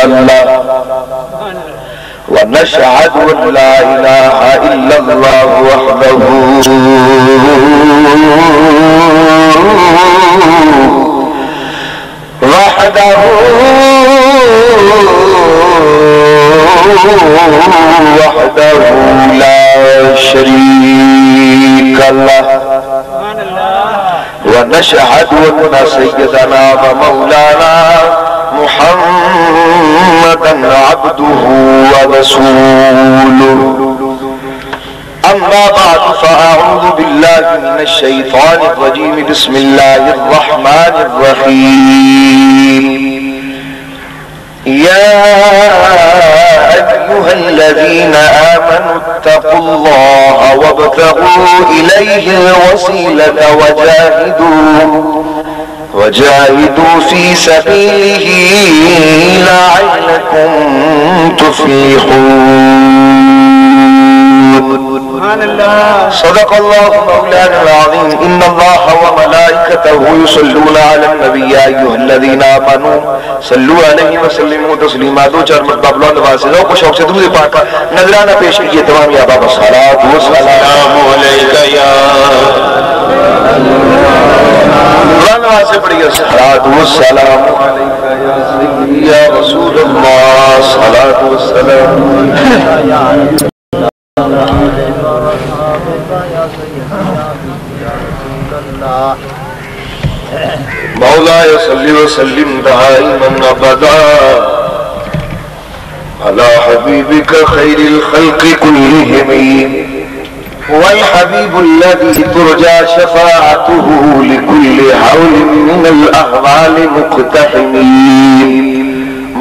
الله ونشهد أن لا إله إلا الله وحده لا شريك له ونشهد أن سيدنا ومولانا محمدا عبده ورسوله أما بعد فأعوذ بالله من الشيطان الرجيم بسم الله الرحمن الرحيم يا أيها الذين آمنوا اتقوا الله وابتغوا إليه الوسيلة وجاهدوا في سبيله لعلكم تفلحون. صدق الله مولانا العظيم. إن الله وملائكته يصلون على النبي يا أيها الذين آمنوا صلوا عليه وسلموا تسليما. دو چار مرتبہ بلند آواز سے ذوق و شوق سے درود پاک نذرانہ پیش کیجیے تمام یا بابا. الصلاۃ والسلام علیک یا بلند آواز سے پڑھیے. الصلاۃ والسلام علیک یا رسول اللہ. الصلاۃ والسلام مولاي صل وسلم دائما ابدا على حبيبك خير الخلق كلهم والحبيب الذي ترجى شفاعته لكل حول من الأهوال مقتحمين.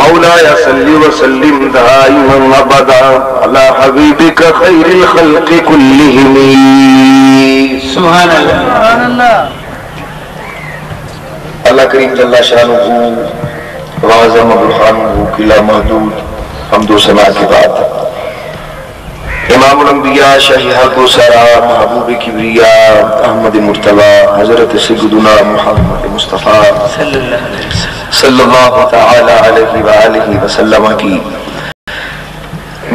مولاي صل وسلم دائما ابدا على حبيبك خير الخلق كلهم. سبحان الله. سبحان الله. اللہ کریم جل شانہ واعظم البرہانہ کی لا محدود حمد و ثنا کے بعد امام الانبیاء شاہ حق و سرار محبوب کبریاء احمد مرتضی حضرت سیدنا محمد مصطفیٰ صلی اللہ تعالی علیہ وآلہ وسلم کی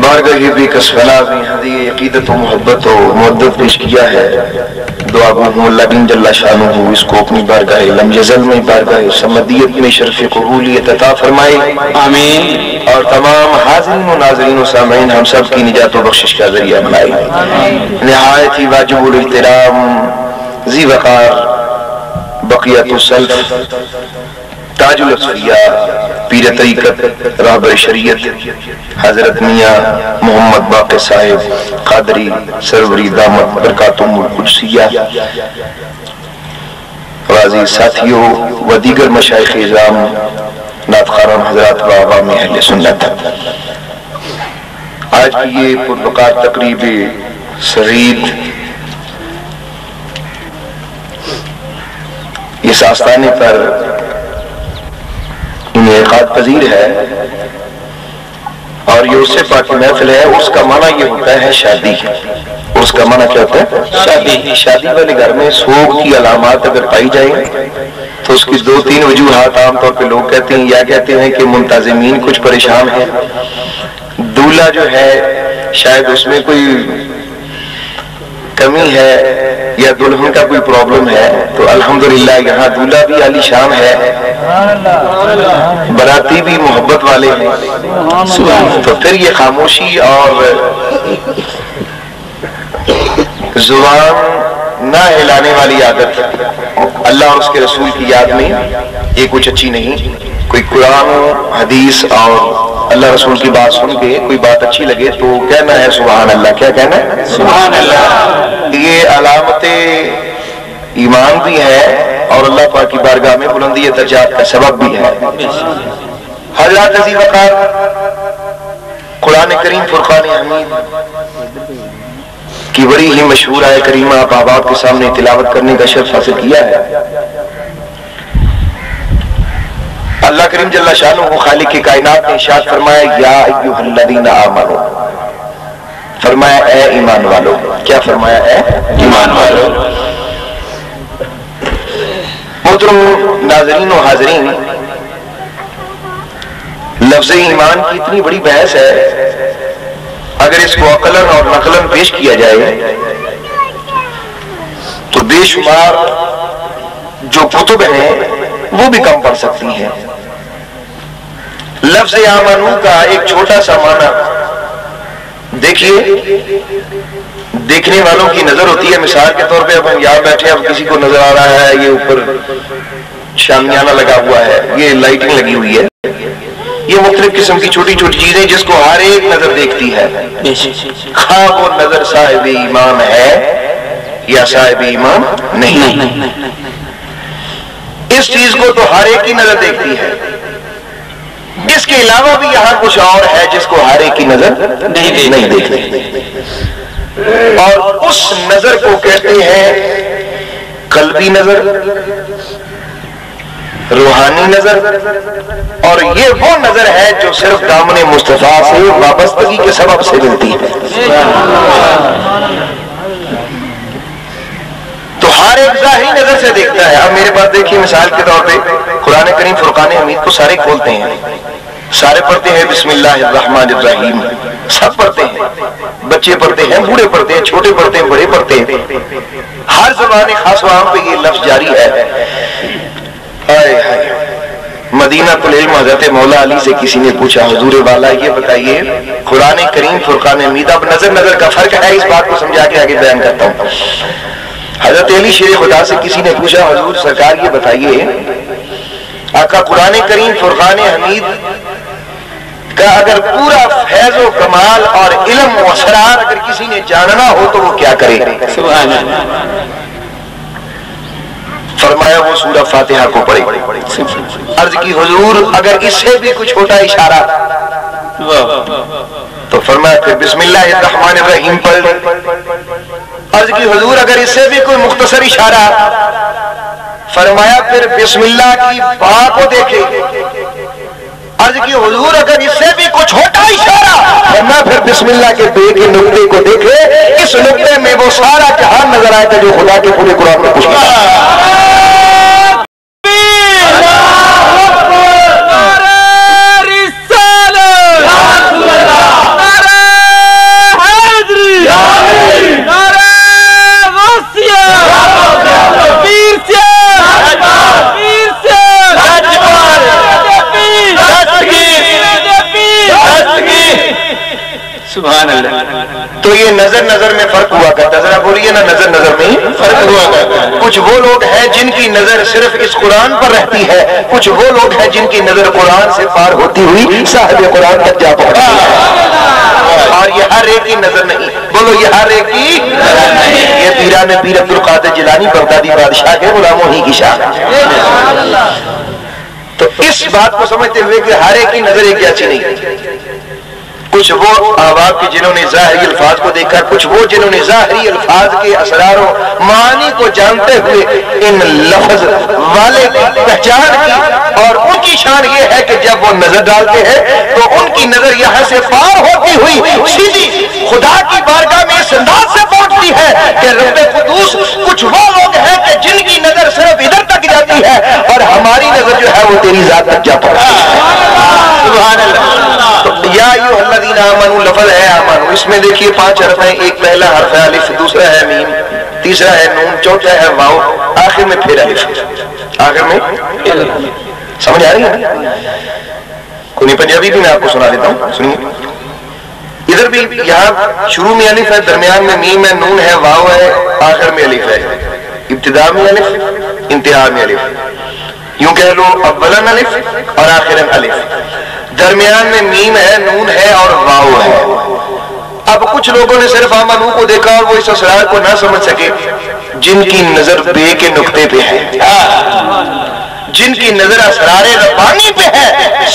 بارگاہ بے کسفلا میں ہدیہ عقیدت و محبت و مودت پیش کیا ہے. دعا گو ہوں اللہ بن جل شانہ اس کو اپنی بارگاہ لم یزل میں بارگاہ سمدیت میں شرف قبولیت عطا فرمائے. آمین. اور تمام حاضرین و ناظرین و سامعین ہم سب کی نجات و بخشش کا ذریعہ بنائے. نہایت ہی واجب الاحترام ذی وقار بقیت السلف تاج الاصفیاء پیر طریقت رہبر شریعت حضرت میاں محمد باقر صاحب قادری سروری دامت برکاتہم القدسیہ غازی ساتھیوں و دیگر مشائخ اعظام نعت خوانان حضرات و عوام اہل سنت. آج کی یہ پربکار تقریب سعید اس آستانے پر انعقاد پذیر ہے اور یہ اس سے پاکی محفل ہے. اس کا معنی یہ ہوتا ہے شادی. اس کا معنی کیا ہوتا ہے؟ شادی. شادی والے گھر میں سوگ کی علامات اگر پائی جائیں تو اس کی دو تین وجوہات عام طور پہ لوگ کہتے ہیں. یا کہتے ہیں کہ منتظمین کچھ پریشان ہیں, دولہا جو ہے شاید اس میں کوئی کمی ہے یا دلہن کا کوئی پرابلم ہے. تو الحمدللہ یہاں دولہا بھی عالی شان ہے, براتی بھی محبت والے ہیں. تو پھر یہ خاموشی اور زبان نہ ہلانے والی عادت اللہ اور اس کے رسول کی یاد میں یہ کچھ اچھی نہیں. کوئی قرآن حدیث اور اللہ رسول کی بات سن کے کوئی بات اچھی لگے تو کہنا ہے سبحان اللہ. کیا کہنا ہے؟ سبحان اللہ. یہ علامت ایمان بھی ہے اور اللہ پاک کی بارگاہ میں بلندی درجات کا سبب بھی ہے. حضرات عزیز وقار قرآن کریم فرقان حمید کی بڑی ہی مشہور آیت کریمہ آپ احباب کے سامنے تلاوت کرنے کا شرف حاصل کیا ہے. اللہ کریم جل شانہ خالق کی کائنات نے ارشاد فرمایا یا ایھا الذین آمنوا, فرمایا اے ایمان والو. کیا فرمایا؟ اے ایمان والو. محترم ناظرین و حاضرین, لفظ ایمان کی اتنی بڑی بحث ہے، اگر اس کو عقلاً اور نقلاً پیش کیا جائے تو بے شمار جو کتب ہیں وہ بھی کم پڑ سکتی ہیں۔ لفظ آمنو کا ایک چھوٹا سا معنی دیکھیے، دیکھنے والوں کی نظر ہوتی ہے، مثال کے طور پہ اب ہم یہاں بیٹھے، اب کسی کو نظر آ رہا ہے یہ اوپر شامیانہ لگا ہوا ہے، یہ لائٹنگ لگی ہوئی ہے، یہ مختلف قسم کی چھوٹی چھوٹی چیزیں جس کو ہر ایک نظر دیکھتی ہے، خواہ وہ نظر صاحب ایمان ہے یا صاحب ایمان نہیں، اس چیز کو تو ہر ایک کی نظر دیکھتی ہے۔ اس کے علاوہ بھی یہاں کچھ اور ہے جس کو ہر ایک کی نظر نہیں دیکھتی، اور اس نظر کو کہتے ہیں قلبی نظر، روحانی نظر، اور یہ وہ نظر ہے جو صرف دامن مصطفیٰ سے وابستگی کے سبب سے ملتی ہے۔ تو ہر ایک ظاہری نظر سے دیکھتا ہے۔ اب میرے پاس دیکھیے مثال کے طور پہ قرآن کریم فرقان حمید کو سارے کھولتے ہیں، سارے پڑھتے ہیں بسم اللہ الرحمن الرحیم، سب پڑھتے ہیں، بچے پڑھتے ہیں، بوڑھے پڑھتے ہیں، چھوٹے پڑھتے ہیں، بڑے پڑھتے ہیں، ہر زبان خاص و عام پہ یہ لفظ جاری ہے۔ مدینہ العلم حضرت مولا علی سے کسی نے پوچھا، حضور والا یہ بتائیے قرآن کریم فرقان حمید، اب نظر نظر کا فرق ہے، اس بات کو سمجھا کے آگے بیان کرتا ہوں۔ حضرت علی شیر خدا سے کسی نے پوچھا، حضور سرکار یہ بتائیے آقا قرآن کریم فرقان حمید کا اگر پورا فیض و کمال اور علم و اسرار اگر کسی نے جاننا ہو تو وہ کیا کرے؟ سبحان اللہ۔ فرمایا وہ سورہ فاتحہ کو پڑھے۔ عرض کی حضور اگر اس سے بھی کچھ چھوٹا اشارہ، تو فرمایا پھر بسم اللہ الرحمن الرحیم پڑھ لے۔ عرض کی حضور اگر اس سے بھی کوئی مختصر اشارہ، فرمایا پھر بسم اللہ کی با کو دیکھے۔ عرض کی حضور اگر اس سے بھی کچھ چھوٹا اشارہ، فرمایا پھر بسم اللہ کے بے کے نقطے کو دیکھے، اس نقطے میں وہ سارا جہان نظر آئے گا جو خدا کے پورے قرآن میں کچھ نہیں۔ سبحان اللہ۔ تو یہ نظر نظر میں فرق ہوا کرتا، ذرا بولیے نا، نظر نظر میں فرق ہوا کرتا۔ کچھ وہ لوگ ہیں جن کی نظر صرف اس قرآن پر رہتی ہے، کچھ وہ لوگ ہیں جن کی نظر قرآن سے پار ہوتی ہوئی صاحب قرآن تک جا پہنچتی ہے، اور یہ ہر ایک کی نظر نہیں۔ بولو یہ ہر ایک کی نظر نہیں۔ یہ پیران پیر عبد القادر جیلانی بغدادی بادشاہ کے غلاموں ہی کی شان ہے۔ تو اس بات کو سمجھتے ہوئے کہ ہر ایک کی نظر ایک جیسی نہیں، کچھ وہ احباب کی جنہوں نے ظاہری الفاظ کو دیکھا، کچھ وہ جنہوں نے ظاہری الفاظ کے اسرار و معانی کو جانتے ہوئے ان لفظ والے پہچان کی، اور ان کی شان یہ ہے کہ جب وہ نظر ڈالتے ہیں تو ان کی نظر یہاں سے پار ہوتی ہوئی سیدھی خدا کی بارگاہ میں اس انداز سے پہنچتی ہے کہ رب قدوس، کچھ وہ لوگ ہیں کہ جن کی نظر صرف ادھر تک جاتی ہے اور ہماری نظر جو ہے وہ تیری ذات تک جا پہنچتی ہے۔ سبحان اللہ۔ یا ایھا الذین آمنوا لفظ ہے آمنو، اس میں دیکھیے 5 حرف ہیں، ایک پہلا حرف ہے الف، دوسرا ہے میم، تیسرا ہے نون، چوتھا ہے واو، آخر میں پھر الف، آخر میں سمجھ آ رہی ہے؟ کوئی پنجابی بھی میں آپ کو سنا دیتا ہوں، سنیے۔ ادھر بھی یہاں شروع میں الف ہے، درمیان میں میم ہے، نون ہے، واو ہے، آخر میں الف ہے، ابتدا میں الف، انتہا میں الف، یوں کہہ لو اولاً الف اور آخراً الف، درمیان میں میم ہے، نون ہے اور واو ہے۔ اب کچھ لوگوں نے صرف آمنو کو دیکھا اور وہ اس اسرار کو نہ سمجھ سکے، جن کی نظر بے کے نقطے پہ ہے، جن کی نظر اسرار ربانی پہ ہے،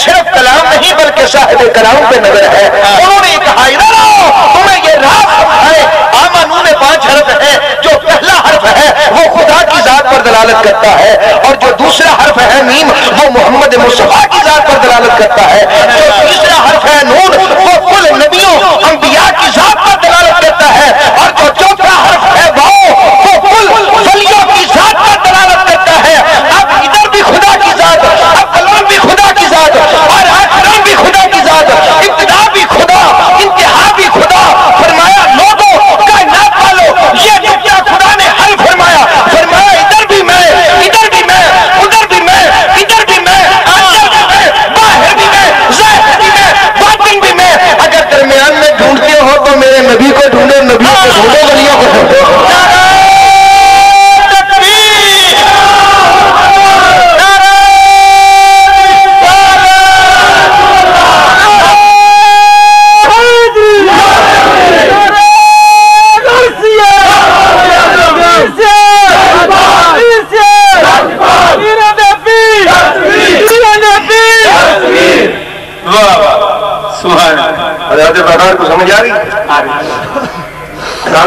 صرف کلام نہیں بلکہ صاحب کلام پہ نظر ہے، انہوں نے کہا تمہیں یہ راز سمجھائے، آمنو میں 5 حرف ہے، جو پہلا حرف ہے وہ خدا کی ذات پر دلالت کرتا ہے، اور جو دوسرا حرف ہے میم وہ محمد مصطفیٰ کی ذات پر دلالت کرتا ہے، جو تیسرا حرف ہے نون وہ کل نبیوں انبیاء کی ذات پر دلالت کرتا ہے، اور جو چوتھا حرف ہے واو وہ کل ولیوں کی ذات پر دلالت کرتا ہے۔ اب ادھر بھی خدا کی ذات، اب کلام بھی خدا کی ذات، اور آخرت بھی خدا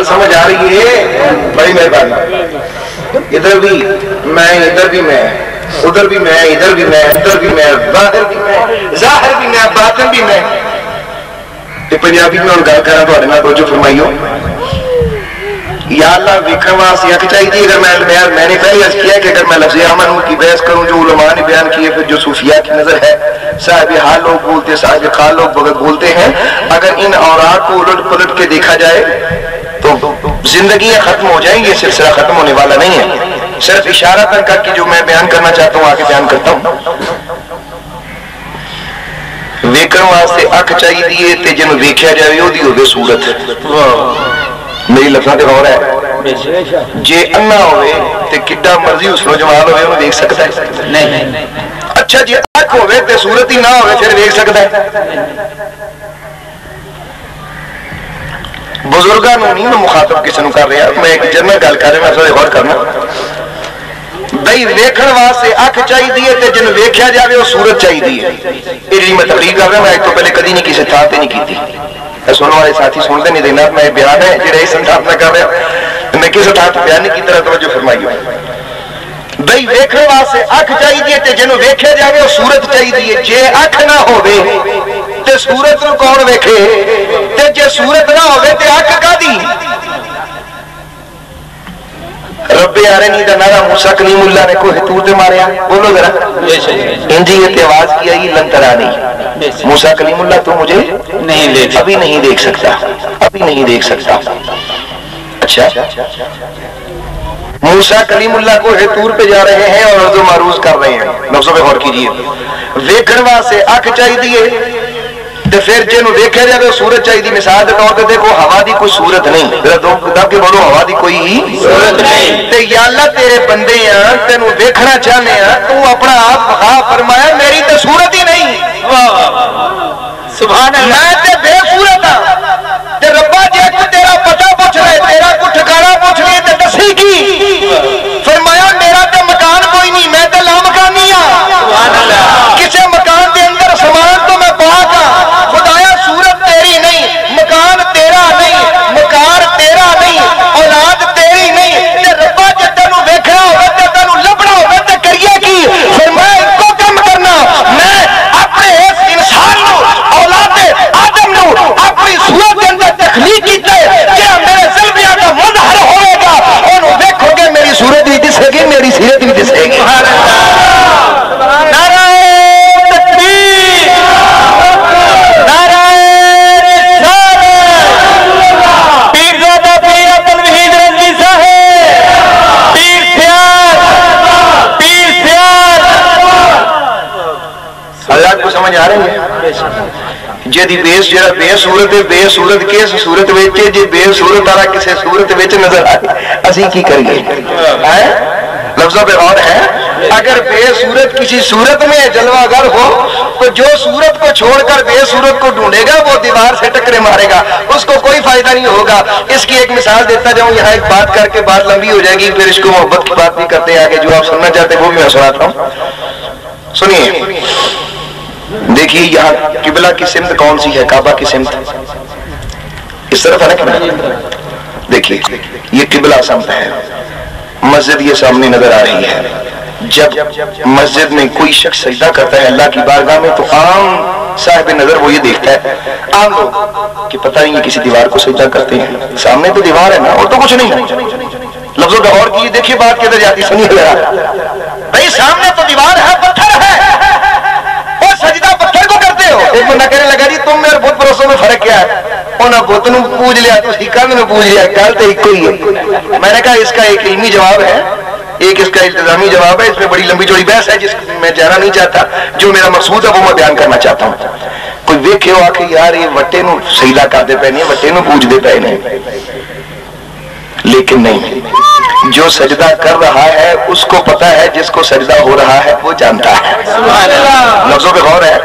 سمجھ آ رہی ہے؟ بڑی مہربانی. ادھر بھی میں, ادھر بھی میں, ادھر بھی میں, ادھر بھی میں, ادھر بھی میں, باہر بھی میں, ظاہر بھی میں, باطن بھی میں. پنجابی میں گل کرا تھوڑے نال توجہ فرمائیو. یا اللہ ویکھن واسطے اک چاہیے. اگر میں نے پہلے عرض کیا کہ اگر میں لفظ امن کی بحث کروں جو علماء نے بیان کیے, پھر جو صوفیاء کی نظر ہے, صاحب حال لوگ بولتے ہیں, صاحب خال لوگ بولتے ہیں, اگر ان اوراق کو الٹ پلٹ کے دیکھا جائے تو زندگیاں ختم ہو جائیں گی. یہ سلسلہ ختم ہونے والا نہیں ہے. صرف اشارہ تک کر کے جو میں بیان کرنا چاہتا ہوں آگے بیان کرتا ہوں. ویکھن واسطے اکھ چاہیے تے جنوں ویکھیا جائے وہ دی ہوے صورت. میری لفظاں تے غور ہے. جے انا ہوئے تے کڈا مرضی اس نوجوان ہوئے انہوں دیکھ سکتا ہے؟ نہیں. اچھا جی اکھ ہوئے تے صورت ہی نہ ہوئے پھر دیکھ سکتا ہے؟ بزرگاں نوں نہیں میں مخاطب کسی نوں کر رہا, میں ایک جنرل گل کر رہا, میں تھوڑے غور کرنا. بھائی ویکھن واسطے اکھ چاہیے تے جن ویکھیا جاوے وہ صورت چاہیے. یہ جی میں تقریر کر رہا, میں ایک تو پہلے کدی نہیں کسی تھان تے نہیں کیتی. سننے والے ساتھی سنتے نہیں دینا, میں بیان ہے جہاں اس انداز میں کر رہا, میں کسی تھان تے بیان نہیں کی طرح توجہ فرمائیو. بھائی ویکھن واسطے اکھ چاہیے تے جن ویکھیا جاوے وہ صورت چاہیے. جے اکھ نہ ہوے تے صورت نوں کون ویکھے, تے جے صورت نہ ہوے تے اکھ کادی؟ رب عالمین دا نعرہ موسیٰ کلیم اللہ نے کوہ طور تے ماریا. بولو ذرا انجی یہ آواز کی آئی لن ترانی. موسیٰ کلیم اللہ تو مجھے ابھی نہیں دیکھ سکتا, ابھی نہیں دیکھ سکتا. اچھا موسیٰ کلیم اللہ کوہ طور پہ جا رہے ہیں اور عرض و معروض کر رہے ہیں. لفظوں پہ غور کیجئے. ویکھن واسطے اکھ چاہیے تے پھر جنوں ویکھیا جائے صورت چاہیے. مثال کے طور پہ دیکھو ہوا دی کوئی صورت نہیں, ذرا دو کتاب کے بولو ہوا دی کوئی صورت نہیں. تے یا اللہ تیرے بندے ہیں, تینوں ویکھنا چاہنے ہیں, تو اپنا آپ بخا فرمایا میری تے صورت ہی نہیں. سبحان اللہ. میں تے بے صورت ہاں تے ربا جے کو تیرا پتہ پوچھ رہے, تیرا کو ٹھکانہ پوچھ رہے تے دسی کی؟ فرمایا میرا تے مکان کوئی نہیں, میں تے لامکانی ہاں. سبحان اللہ. کسے مکان دے اندر سامان تو میں پاک ہاں. خدایا صورت تیری نہیں, مکان تیرا نہیں, مکان تیرا نہیں, اولاد تیری نہیں. تے ربا جے تینوں ویکھنا ہوے تے تینوں لبنا ہوے تے کریے کی؟ فرمایا ان کو کم کرنا, میں اپنے اس انسان نو اولاد آدم نو اپنی صورت کے اندر تخلیق کیتا ہے. جہاں میرے زلمیاں کا مظہر ہوئے گا انہوں دیکھو گے میری صورت بھی دسے گی, میری سیرت بھی دسے گی. نعرہ تکبیر, نعرہ رسالت. پیرزادہ پیر عبدل وحید رضوی صاحب, پیر سیاد, پیر سیاد. اللہ کو سمجھ آ رہی ہے؟ جی بیس جڑا بے صورت ہے, بے صورت کس صورت ویچے, جی بے صورت والا کسی صورت ویچ نظر آئے اسی کی کریے؟ لفظوں پہ غور ہے. اگر بے صورت کسی صورت میں جلوہ گر ہو تو جو صورت کو چھوڑ کر بے صورت کو ڈھونڈے گا وہ دیوار سے ٹکرے مارے گا, اس کو کوئی فائدہ نہیں ہوگا. اس کی ایک مثال دیتا جاؤں, یہاں ایک بات کر کے بات لمبی ہو جائے گی, پھر اس کو محبت کی بات بھی کرتے ہیں آگے. جو آپ سننا چاہتے ہیں وہ بھی میں سناتا ہوں, سنیے. دیکھیے یہاں قبلہ کی سمت کون سی ہے؟ کعبہ کی سمت اس طرف ہے نا. دیکھیے یہ قبلہ سمت ہے, مسجد یہ سامنے نظر آ رہی ہے. جب مسجد میں کوئی شخص سجدہ کرتا ہے اللہ کی بارگاہ میں تو عام صاحب نظر وہ یہ دیکھتا ہے, عام لوگ, کہ پتہ نہیں یہ کسی دیوار کو سجدہ کرتے ہیں. سامنے تو دیوار ہے نا, اور تو کچھ نہیں. لفظوں کا غور کیجیے, دیکھیے بات کدھر جاتی, سنیے ذرا. بھائی سامنے تو دیوار ہے, پتھر ہے, سجدہ پتھر کو کرتے ہو. ایک بندہ کہنے لگا جی تم میرے بت پرستوں میں فرق کیا ہے؟ انہوں نے بت نو پوج لیا, تو کل میں پوج لیا, کل تو ایک ہی ہے. میں نے کہا اس کا ایک علمی جواب ہے, ایک اس کا التزامی جواب ہے. اس میں بڑی لمبی چوڑی بحث ہے جس میں جانا نہیں چاہتا. جو میرا مقصود ہے وہ میں بیان کرنا چاہتا ہوں. کوئی ویکھے ہو آکھے یار یہ وٹے نو سجدہ کر دے پے نہیں, وٹے نو پوج دے پے نہیں. لیکن نہیں, جو سجدہ کر رہا ہے اس کو پتا ہے, جس کو سجدہ ہو رہا ہے وہ جانتا ہے. لفظوں پہ غور ہے.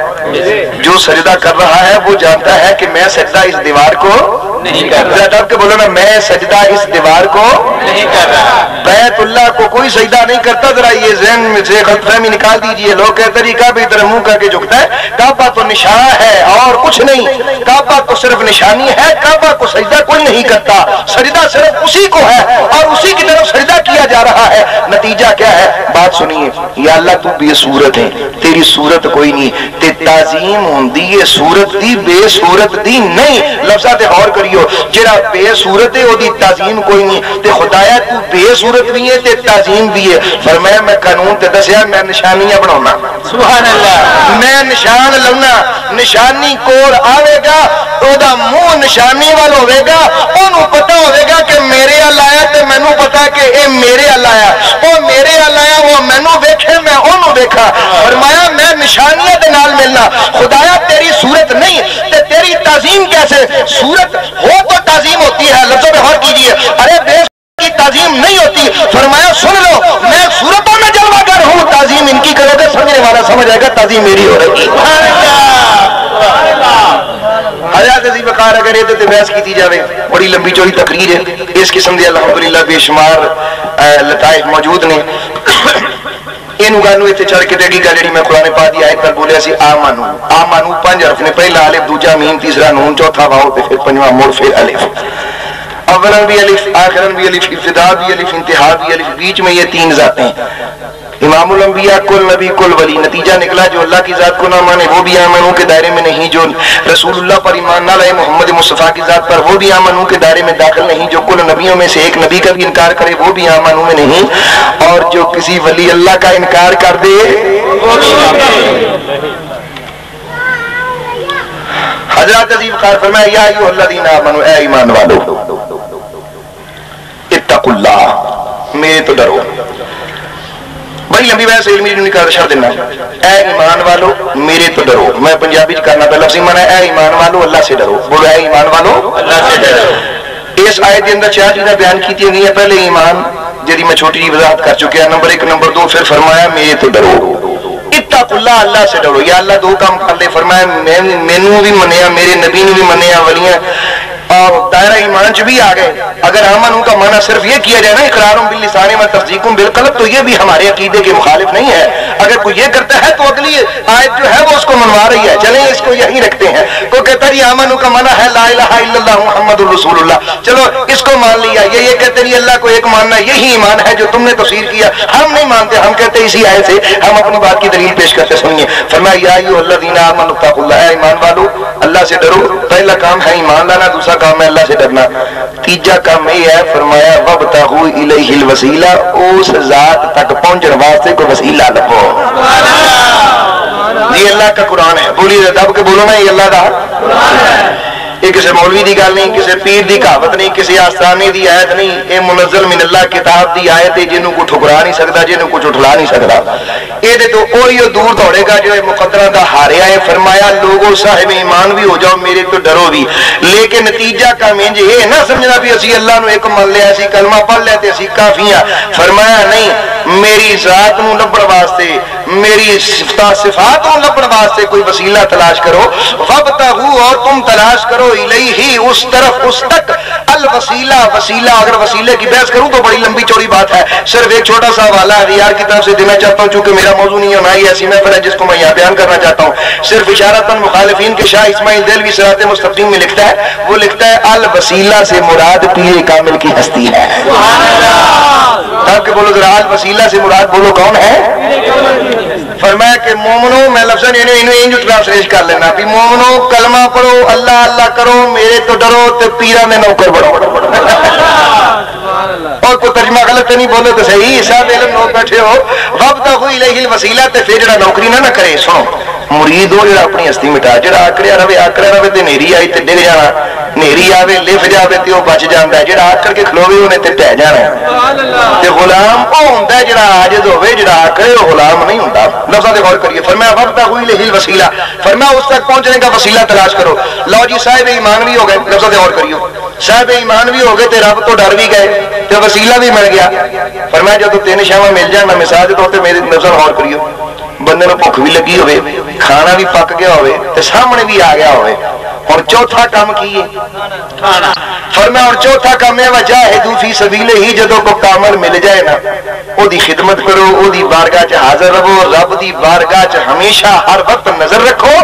جو سجدہ کر رہا ہے وہ جانتا ہے کہ میں سجدہ اس دیوار کو نہیں کر رہا. دب کے بولو نا میں سجدہ اس دیوار کو نہیں کر رہا. بیت اللہ کو کوئی سجدہ نہیں کرتا. ذرا یہ ذہن میں سے غلط فہمی نکال دیجئے. لوگ کہتے ہیں کعبہ طرح منہ کر کے جھکتا ہے. کعبہ تو نشان ہے اور کچھ نہیں. کعبہ تو صرف نشانی ہے. کعبہ کو سجدہ کوئی نہیں کرتا. سجدہ صرف اسی کو ہے اور اسی کی طرف سجدہ کیا جا رہا ہے. نتیجہ کیا ہے؟ بات سنیے. یا اللہ تو بے صورت ہے, تیری صورت کوئی نہیں. تے تعظیم ہوندی ہے صورت دی, بے صورت دی نہیں. لفظات غور کریو. جڑا بے صورت ہے دی تعظیم کوئی نہیں. تے خدایا تو بے صورت بھی ہے تے تعظیم بھی ہے. فرمایا میں قانون تے دسیا میں نشانیاں بناؤنا. سبحان اللہ. میں نشان لاؤنا. نشانی کول آوے گا او دا منہ نشانی وال ہوے گا. اونوں پتہ ہوے گا کہ میرے ال آیا تے مینوں پتہ کہ اے میرے ال آیا. او میرے ال آیا وہ مینوں ویکھے میں اونوں ویکھا. فرمایا میں نشانیاں دے نال ملنا. خدایا تیری صورت نہیں تے تیری تعظیم کیسے؟ صورت ہو تو تعظیم ہوتی ہے. لفظوں پہ غور کیجیے. ارے بے کی تعظیم نہیں ہوتی. فرمایا سن لو میں صورتوں میں جلوہ گر ہوں. تعظیم ان کی کرو گے سمجھنے والا سمجھ آئے گا تعظیم میری ہو رہی. حضرت عزیز وقار اگر یہ تے بحث کی جاوے بڑی لمبی چوڑی تقریر ہے. اس قسم دی الحمدللہ بے شمار لطائف موجود نے. اینو گانو ایتھے چڑھ کے ٹیڈی گل جڑی میں قرآن پاک دی آیت پر بولیا سی آمنو. آمنو 5 حرف نے. پہلا الف, دوجا میم, تیسرا نون, چوتھا واو تے پھر پنجواں مڑ پھر الف. اولن بھی الف, آخرن بھی الف, ابتدا بھی الف, انتہا بھی الف. بیچ میں یہ 3 ذاتیں. امام الانبیاء کل نبی کل ولی. نتیجہ نکلا جو اللہ کی ذات کو نہ مانے وہ بھی آمنوں کے دائرے میں نہیں. جو رسول اللہ پر ایمان نہ لائے محمد مصطفیٰ کی ذات پر وہ بھی آمنوں کے دائرے میں داخل نہیں. جو کل نبیوں میں سے ایک نبی کا بھی انکار کرے وہ بھی آمنوں میں نہیں. اور جو کسی ولی اللہ کا انکار کر دے وہ بھی حضرت عزیز قال فرمایا یا ایھا الذین آمنوا, اے ایمان والو, اتقوا اللہ, میرے تو ڈرو. بڑی لمبی بحث علمی نہیں کر چھڑ دینا. اے ایمان والو میرے تو ڈرو. میں پنجابی کرنا پہ لفظی مانا اے ایمان والو اللہ سے ڈرو. بولو اے ایمان والو اللہ سے ڈرو. اس آیت کے اندر 4 چیزیں بیان کی گئی ہیں. پہلے ایمان جی میں چھوٹی جی وضاحت کر چکے ہیں. نمبر 1. نمبر 2 پھر فرمایا میرے تو ڈرو. اتقوا اللہ, اللہ سے ڈرو. یا اللہ 2 کام کر لے. فرمایا مینوں بھی منیا, میرے نبی نے بھی منیا, ولیاں اور دائرہ ایمان چ بھی آ گئے. اگر آمنوں کا معنی صرف یہ کیا جائے نا اقرارم باللسان و تصدیقم بالقلب تو یہ بھی ہمارے عقیدے کے مخالف نہیں ہے. اگر کوئی یہ کرتا ہے تو اگلی آیت جو ہے وہ اس کو منوا رہی ہے. چلیں اس کو یہی رکھتے ہیں. کوئی کہتا ہے آمنوں کا معنی ہے لا الہ الا اللہ محمد الرسول اللہ, چلو اس کو مان لیا. یہ کہتے ہیں اللہ کو ایک ماننا یہی ایمان ہے جو تم نے تفسیر کیا. ہم نہیں مانتے. ہم کہتے ہیں اسی آیت سے ہم اپنی بات کی دلیل پیش کرتے. سنیے فرمایا یا ایھا الذین آمنوا اتقوا اللہ, اے ایمان والو اللہ سے ڈرو. پہلا کام ہے ایمان لانا, دوسرا کام ہے اللہ سے ڈرنا. تیجا کام یہ ہے فرمایا وابتغوا الیہ الوسیلہ, اس ذات تک پہنچنے واسطے کوئی وسیلہ لبو. یہ اللہ کا قرآن ہے. بولیے دب کے بولو نا یہ اللہ کا قرآن ہے. یہ کسی مولوی دی گل نہیں, کسی پیر دی کہاوت نہیں, کسی آستانے دی آیت نہیں. یہ منزل من اللہ کتاب دی آیت ہے جنہوں کو ٹھکرا نہیں سکتا, جنہوں کو جھٹلا نہیں سکتا. یہ تو وہی دور دوڑے گا جو مقدرہ دا ہاریا ہے. فرمایا لوگوں صاحب ایمان بھی ہو جاؤ میرے تو ڈرو بھی. لیکن نتیجہ کا مینج یہ نہ سمجھنا بھی اسی اللہ نو ایک مان لیا, اسی کلمہ پڑھ لیا تے اسی کافی ہیں. فرمایا نہیں, میری ذات نو لبن واسطے, میری صفات نو لبن واسطے کوئی وسیلہ تلاش کرو. وابتغوا, اور تم تلاش کرو الیہ, اس طرف, اس تک, الوسیلہ, وسیلہ. اگر وسیلے کی بحث کروں تو بڑی لمبی چوڑی بات ہے. صرف ایک چھوٹا سا حوالہ اغیار کی طرف سے دینا چاہتا ہوں چونکہ میرا موضوع نہیں ہے, نہ ہی ایسی محفل ہے جس کو میں یہاں بیان کرنا چاہتا ہوں. صرف اشارتاً مخالفین کے شاہ اسماعیل دہلوی صراط مستقیم میں لکھتا ہے, وہ لکھتا ہے الوسیلہ سے مراد پیر کامل کی ہستی ہے. آپ کے بولو ذرا الوسیلہ سے مراد بولو کون ہے؟ فرمایا کہ مومنوں, میں لفظ انہوں ٹرانسلیٹ کر لینا بھی مومنوں کلمہ پڑھو, اللہ اللہ کرو, میرے تو ڈرو, تے پیران نے نوکر بڑھو. اور کوئی ترجمہ غلط نہیں بولو تو صحیح, صاحب علم لوگ بیٹھے ہو. وابتغوا الیہ الوسیلہ, تے پھر جڑا نوکری نہ کرے. سنو مرید ہو جڑا اپنی ہستی مٹا, جڑا آکڑیا رہے تے نیری آئی تے ڈگ جانا, نیری آوے لف جاوے تے وہ بچ جاندا ہے. جڑا آکڑ کے کھلوے انہیں تے ٹہ جانا ہے. تے غلام وہ ہوندا ہے جڑا عاجز ہوے, جڑا آکڑے وہ غلام نہیں ہوندا. لفظاں تے غور کریے. فرمایا وابتغوا الیہ الوسیلہ, فرمایا اس تک پہنچنے کا وسیلہ تلاش کرو. لو جی صاحب ایمان بھی ہو گئے. لفظاں تے غور کریو. صاحب ایمان بھی ہو گئے تے رب تو ڈر بھی گئے تے وسیلہ بھی مل گیا. فرمایا جب 3 شاواں مل جان, مثال کے طور تے میرے نظر غور کریو, بندے نوں بھوک بھی لگی ہوئے, کھانا بھی پک گیا ہوئے تے سامنے بھی آ گیا ہوئے, اور چوتھا کام کی ہے فرمایا. اور چوتھا کام ہے وجاہدوا فی سبیلہ, جدوں کو کامل مل جائے نا او دی خدمت کرو, او دی بارگاہ چ حاضر رہو, رب دی بارگاہ چ ہمیشہ ہر وقت نظر رکھو,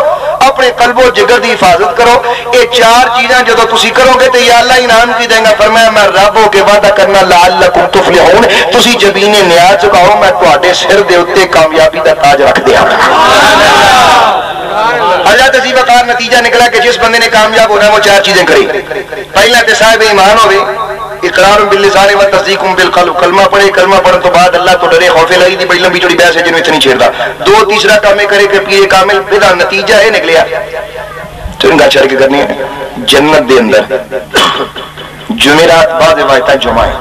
اپنے قلب و جگر دی حفاظت کرو. یہ چار چیزاں جدو تسی کرو گے تو یا اللہ انعام کی دیں گا. فرمایا میں رب ہو کے وعدہ کرنا لعلکم تفلحون, تسی جبین نیاز چکاؤ میں تواڈے سر دے اوتے کامیابی دا تاج رکھ دیاں گا. حضرت عزیز وقار نتیجہ نکلا کہ جس بندے نے کامیاب ہونا ہے وہ چار چیزیں کری. پہلا تے صاحب ایمان ہوئے, اقرار باللسان و تصدیق بالقلب, کلمہ پڑھے, کلمہ پڑھنے تو بعد اللہ تو ڈرے, خوف الہی دی بڑی لمبی چوڑی بحث ہے جنوں اتنی چھیڑدا. دو تیسرا کام کرے کہ پیے کامل, پھر نتیجہ یہ نکلیا چنگا چڑھ کے کرنی ہے جنت دے اندر جمعرات بعد روایتاں جمعہ ہے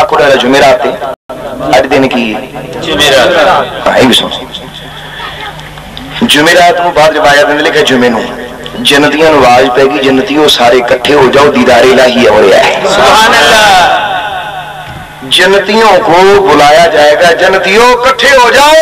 آکو ڈالا جمعرات تے اج دن کی جمعرات ہاں بھی سن جمعرات کو بعد روایت نے لکھا جمعے نو جنتیاں نو آواز پہ گی جنتیوں سارے اکٹھے ہو جاؤ دیدار الہی ہو رہا ہے. سبحان اللہ. جنتیوں کو بلایا جائے گا, جنتیوں اکٹھے ہو جاؤ,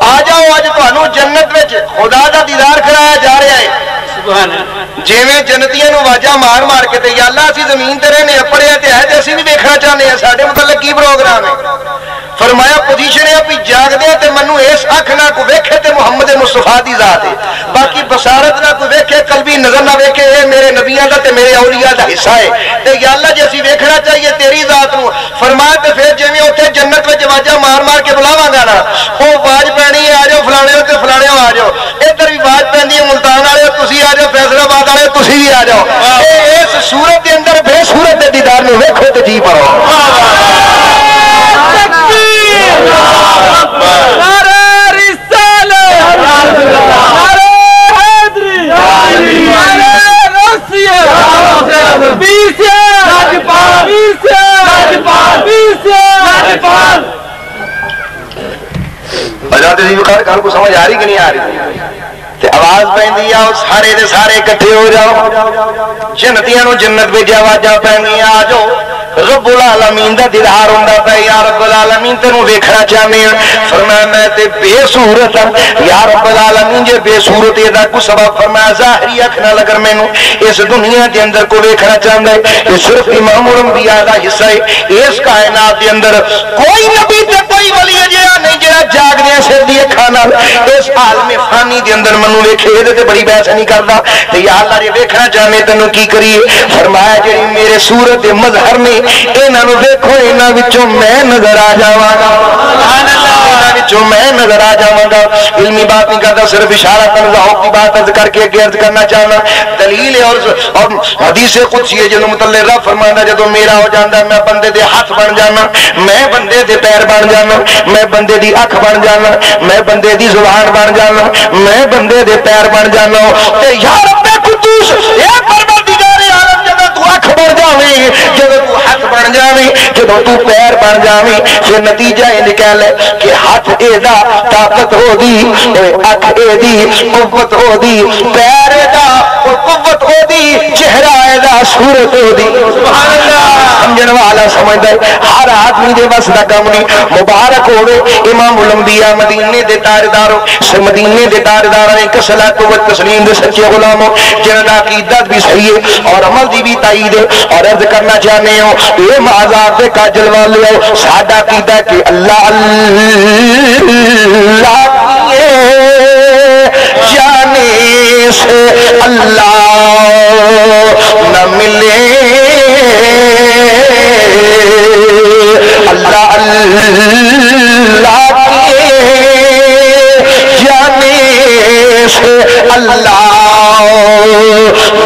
آ جاؤ آج تانوں جنت وچ خدا دا دیدار کرایا جا رہا ہے. سبحان اللہ. جویں جنتیاں نو واجا مار مار کے تے یا اللہ اسی زمین تے رہنے اپڑے تے ہے تے اسی بھی دیکھنا چاہنے ہیں, ساڈے متعلق کی پروگرام ہے. فرمایا پوزیشن ہے بھی جاگ دے تے منو اس اکھ نہ کو ویکھے تے محمد مصطفیٰ دی ذات ہے, باقی بصارت نہ کو ویکھے, قلبی نظر نہ ویکھے, اے میرے نبیاں دا تے میرے اولیاء دا حصہ ہے تے یا اللہ جے اسی ویکھنا چاہیے تیری ذات نو. فرمایا تے پھر جویں اوتھے جنت وچ واجا مار مار کے بلاواں گا نا, او آواز پینی ہے آ جاؤ فلانے تے فلانے آ جاؤ, ادھر بھی آواز پیندی ہے ملتان والے تسی آ جاؤ, فیصلہ آباد والے تسی بھی آ جاؤ. اس صورت دے اندر بے صورت دے دیدار نو ویکھو تے جی پڑھو. نعرہ رسالت, نعرہ حیدری, نعرہ رسیہ, بیسیہ, حضرت عزیز وقار گل کو سمجھ آ رہی کہ نہیں آ رہی؟ تے آواز پہندی آؤ سارے دے سارے اکٹھے ہو جاؤ, جنتیاں نو جنت وچ آوازاں پہندی آ جاؤ, رب العالمین دا دیدار ہوندا پیا, یا رب العالمین تینوں ویکھنا چاہنے ہیں. فرمایا میں تے بے صورت ہوں, یا رب العالمین جے بے صورت دا کو سبب فرمایا ظاہری اکھ نہ لگر مینوں اس دنیا دے اندر کو ویکھنا چاہندا ہے. یہ صرف امام الانبیاء دا حصہ ہے. اس کائنات دے اندر کوئی نبی تے کوئی ولی جہا نہیں جہاں جاگ دیا سر دی اکھاں نال اس عالم فانی دے اندر منوں ویکھے اے تے بڑی بحث نہیں کردا. تے یا اللہ جے ویکھنا چاہنے تینوں کی کریے؟ فرمایا جڑی میرے صورت دے مظہر نے انہاں نوں ویکھو, انہاں وچوں میں نظر آ جاواں گا. سبحان اللہ. انہاں وچوں میں نظر آ جاواں گا. علمی بات نہیں کردا, صرف اشارہ کر ذوق کی بات عرض کر کے عرض کرنا چاہنا. دلیل ہے اور حدیث قدسی ہے جنوں متعلق رب فرماندا جدوں میرا ہو جاندا میں بندے دے ہاتھ بن جانا, میں بندے دے پیر بن جانا, میں بندے دی اکھ بن جانا, میں بندے دی زبان بن جانا, میں بندے دے پیر بن جانا. تے یا رب قدوس اے پروردگار عالم جدوں تو اکھ بن جاویں, جدوں تو ہاتھ بن جاویں, جدوں تو پیر بن جاویں, پھر نتیجہ یہ نکل کہ ہاتھ اے دا طاقت ہو دی, اکھ اے دی قوت ہو دی, پیر اے دا قوت ہو دی, چہرہ اے دا صورت ہو دی. سبحان اللہ. سمجھن والا سمجھدا ہے ہر آدمی دے بس دا کم نہیں. مبارک ہوے امام الانبیاء مدینے دے تاجداروں, مدینے دے تاجداراں نے کسلات و تسلیم دے سچے غلاموں جنہاں دا عقیدت بھی صحیح ہے اور عمل دی بھی تائید ہے. اور عرض کرنا چاہنے ہو یہ معذاب دے کاجل والے ہو, ساڈا عقیدہ کہ اللہ اللہ جانے سے اللہ نہ ملے, اللہ اللہ جانے سے اللہ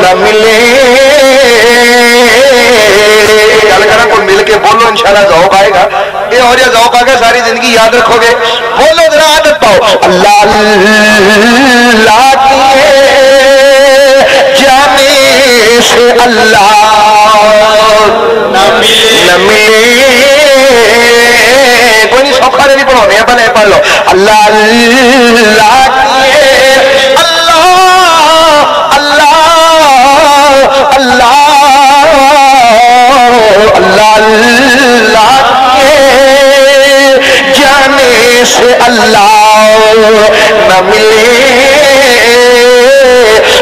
نہ ملے. گل کرا کوئی مل کے بولو انشاءاللہ ذوق آئے گا. یہ اور یہ ذوق آ گیا ساری زندگی یاد رکھو گے. بولو ذرا عادت پاؤ. اللہ اللہ جانے سے اللہ نہ ملے. کوئی نہیں سوکھا نہیں پڑھونے ہیں, پہلے پڑھ لو. اللہ اللہ اللہ اللہ اللہ کے جانے سے اللہ نہ ملے،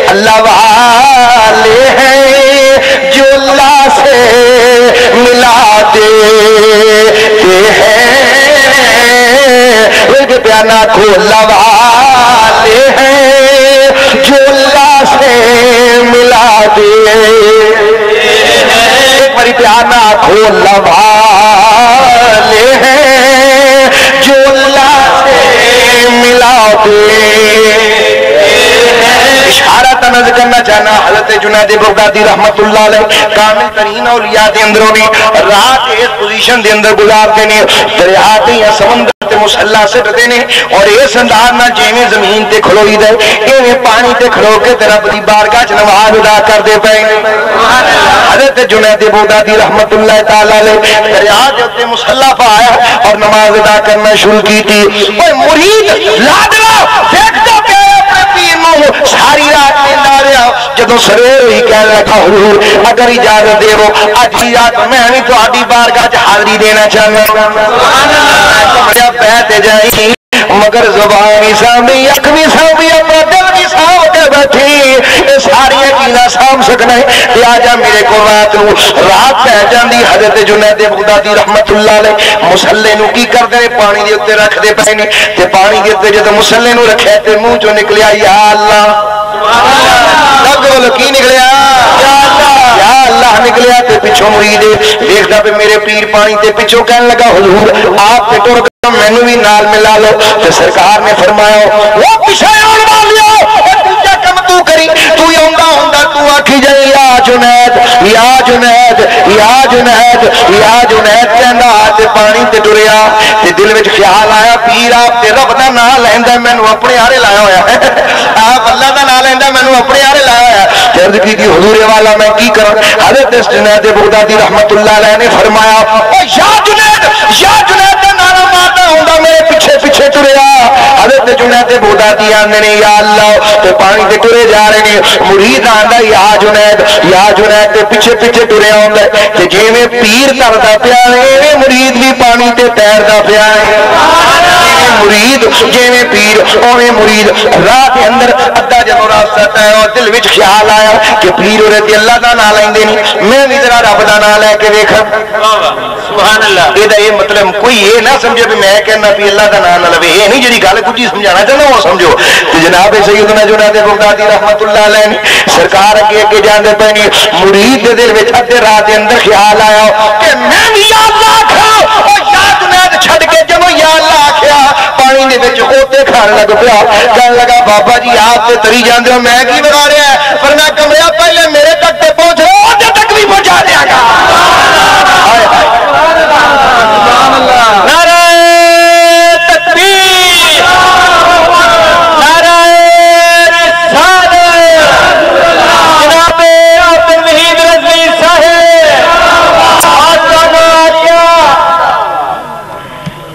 اللہ والے ہیں جو اللہ سے ملاتے ہیں، ایک پیانہ کو اللہ والے ہیں جو اللہ سے ملاتے، ایک بڑی پیانہ کو اللہ والے ہیں جو اللہ سے ملاتے۔ اشارہ تنظ کرنا چاہنا حضرت جنید بغدادی رحمت اللہ علیہ کامل ترین اولیاء دے اندروں بھی رات اس پوزیشن دے اندر گزارتے ہیں، دریا تے یا سمندر تے مسلح سٹتے ہیں، اور اس انداز نہ جیویں زمین تے کھلوئی دے ایویں پانی تے کھلو کے تے رب دی بارگاہ چ نماز ادا کر دے پے۔ حضرت جنید بغدادی رحمت اللہ تعالی علیہ دریا دے تے مسلح پایا اور نماز ادا کرنا شروع کی تھی۔ اوے مرید لادلا دیکھتا پیا ساری رات نیندہ رہا، جدو سویر ہوئی کہہ لگا حضور اگر اجازت دے وہ اج ہی رات میں بھی تہاڈی بارگاہ چ حاضری دینا چاہنا۔ کمرے بیٹھ جائی مگر زبان سامنے اکھ بھی سامنے اپنا دل بھی سام کے بیٹھی، یہ ساری چیزاں سام سکنا ہے کہ آجا میرے کو رات پہ جاندی۔ حضرت جنید بغدادی رحمت اللہ علیہ مسلح نو کی کر دے پانی دے اتنے رکھ دے پے نے، تے پانی دے اتنے جب مسلح نو رکھے تے منہ چو نکلیا یا اللہ، سب بولو کی نکلیا یا اللہ نکلیا، تے پچھوں مرید دیکھتا پہ میرے پیر پانی تے پچھوں کہنے لگا حضور آپ پہ ٹر میں نے بھی نال ملا لو، تو سرکار نے فرمایا وہ پیچھے آن والیا تیجا کم تو کری تو یوندا ہوندا تو آکھی جائے یا جنید یا جنید یا جنید یا جنید کہنا تے پانی تے ٹریا، تے دل وچ خیال آیا پیر آپ تے رب دا نام لیندا مینوں اپنے آرے لایا ہویا ہے، آپ اللہ دا نام لیندا مینوں اپنے آرے لایا ہویا ہے۔ عرض کی تھی حضور والا میں کی کروں؟ حضرت جنید بغدادی رحمت اللہ علیہ نے فرمایا او یا جنید دا نعرہ مارتا ہوندا میرے پیچھے پیچھے ٹریا۔ حضرت جنید بغدادی آندے نے یا اللہ تے پانی تے ٹرے جا رہے نے، مرید آندا یا جنید تے پیچھے پیچھے ٹریا ہوندا تے جویں پیر تردا پیا ایویں مرید بھی پانی تے تیردا پیا ہے، مرید جویں پیر اوویں مرید راہ دے اندر ادھا جدوں راستہ طے اور دل وچ خیال آیا کہ پیر اورے تے اللہ دا نام لیندے نہیں، میں بھی ذرا رب دا نام لے کے ویکھاں۔ سبحان اللہ۔ یہ مطلب کوئی یہ نہ سمجھے بھی میں کہنا بھی اللہ دا نام نہ لوے، یہ نہیں جڑی گل کچھ سمجھانا چاہنا وہ سمجھو۔ تو جناب سیدنا جنید بغدادی رحمت اللہ علیہ نے سرکار اگے اگے جاندے پے نے، مرید دے دل وچ ادھے رات دے اندر خیال آیا کہ میں بھی یا اللہ آکھاں، او یا جنید چھڈ کے جدوں یا اللہ آکھیا پانی دے وچ اوتے کھان لگ پیا، کہن لگا بابا جی آپ تے تری جاندے ہو میں کی بگاڑیا ہے، فرمایا کمریا پہلے میرے تک تے پہنچ اوتے تک بھی پہنچا دیا گا۔ نعرہ تکبیر، نعرہ رسالت، جناب عبد الوحید رضوی صاحب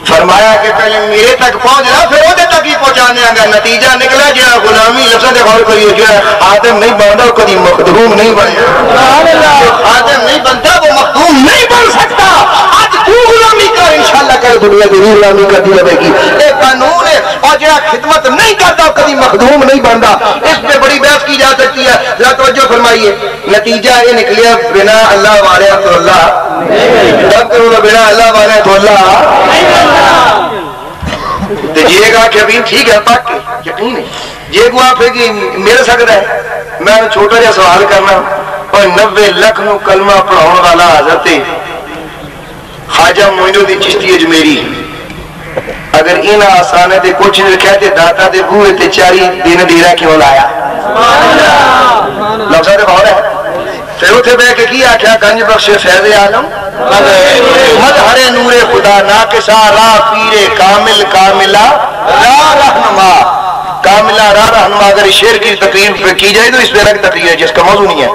فرمایا کہ پہلے میرے تک پہنچنا پھر وہ تک ہی پہنچانے گا۔ نتیجہ نکلا جو غلامی لفظ غور کریے جو آدم نہیں بنتا کبھی مخدوم نہیں بنے، آدم نہیں بنتا وہ مخدوم نہیں بن سکتا۔ آج تو غلامی کر انشاءاللہ کل دنیا کی غلامی کرتی رہے گی، یہ قانون ہے، اور جو خدمت نہیں کرتا کبھی مخدوم نہیں بنتا۔ اس پہ بڑی بحث کی جا سکتی ہے، ذرا توجہ فرمائیے۔ نتیجہ یہ نکلیا بنا اللہ والے تو اللہ، جب کرو بنا اللہ والے تو اللہ دیجیے گا کہ ابھی ٹھیک ہے پاک یقین ہے یہ کو آپ ہے کہ میرے سکتا ہے۔ میں چھوٹا جا سوال کرنا، اور 90 لاکھ نو کلمہ پڑھاؤں والا حضرت خواجہ معین الدین چشتی اجمیری اگر ان آسانے تے کچھ رکھے تے داتا دے بوئے تے چاری دن ڈیرہ کیوں لایا؟ لفظہ دے بہت ہے۔ پھر اتھے بے کے کی آکھیا گنج بخش فیض عالم مظہر نور خدا ناقصہ راہ پیر کامل کاملہ راہ رہنما، کاملہ راہ رہنما اگر اس شعر کی تقریر کی جائے تو اس پہ الگ تقریر ہے جس کا موضوع نہیں ہے۔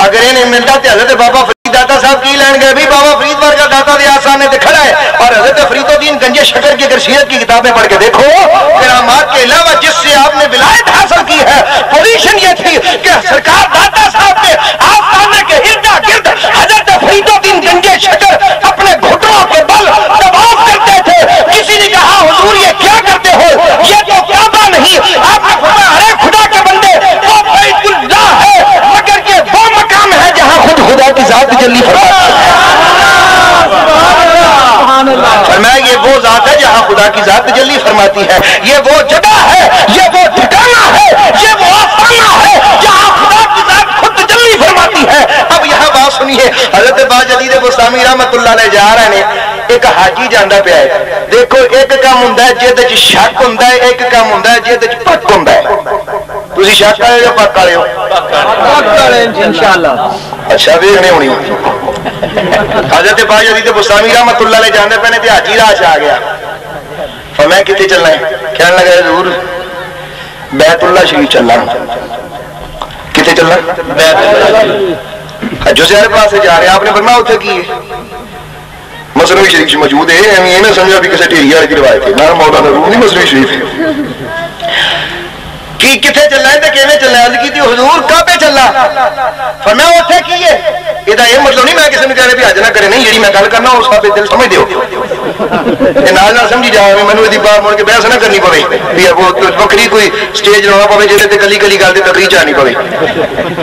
اگر انہیں ملتا تے حضرت بابا فرید داتا صاحب کی لین گئے بھی بابا فرید ورگا داتا دے آسانے تے کھڑا ہے، اور حضرت فرید الدین گنجے شکر کی اگر سیرت کی کتابیں پڑھ کے دیکھو کرامات کے علاوہ جس سے آپ نے ولایت حاصل کی ہے پوزیشن یہ تھی کہ سرکار داتا صاحب کے آسانے کے اردا گرد حضرت فرید الدین گنجے شکر اپنے گھٹنوں کے بل طواف کرتے تھے۔ کسی نے کہا حضور یہ کیا کرتے ہو؟ یہ تو کعبہ نہیں. آپ نے فرمایا ارے خدا کے بندے وہ بیت اللہ ہے مگر یہ وہ مقام ہے جہاں خود خدا کی ذات تجلی فرماتی ہے. فرمایا یہ وہ ذات ہے جہاں خدا کی ذات تجلی فرماتی ہے. یہ وہ جگہ ہے, یہ وہ ٹھکانہ ہے, یہ وہ آستانہ ہے جہاں خدا کی ذات خود تجلی فرماتی ہے. اب یہاں بات سنیے, حضرت باجدید بستامی رحمت اللہ علیہ جا رہے ہیں, ایک حاجی جانا پیا ہے. دیکھو ایک کام ہوندا ہے جہدے وچ شک ہوندا ہے, ایک کام ہوندا ہے جہدے وچ پک ہوندا ہے. تسی شک والے ہو پک والے ہو؟ پک والے انشاءاللہ. اچھا ویکھنے ہونی. حضرت باجدید بستامی رحمت اللہ علیہ جانے پے تے حاجی راہ آ گیا. فرمایا کتنے چلنا ہے؟ کہنے لگا حضور بیت اللہ شریف چلنا. کتنے چلنا؟ بیت اللہ. حج سے ہر پاس جا رہے ہیں. آپ نے فرمایا اتنے کی ہے؟ مسلم شریف موجود ہے. یہ نہ سمجھا بھی کسی ٹھیری والے کی روایت ہے. نہ مولانا روم نہیں, مسلم شریف ہے. کی کتنے چلنا ہے تے کیویں چلنا ہے؟ عرض کی حضور کعبے چلنا. فرمایا اتنے کی ہے؟ یہ مطلب نہیں میں کسی نے کہنے بھی حج نہ کرے, نہیں جی میں گل کرنا اس کا دل سمجھ دیو نال نہ سمجھی جا. مینوں دی بار مڑ کے بحث نہ کرنی پوے بھی وکری کوئی سٹیج لانا پوے جہدے تے کلی کلی گل تے تقریر چانی پوے.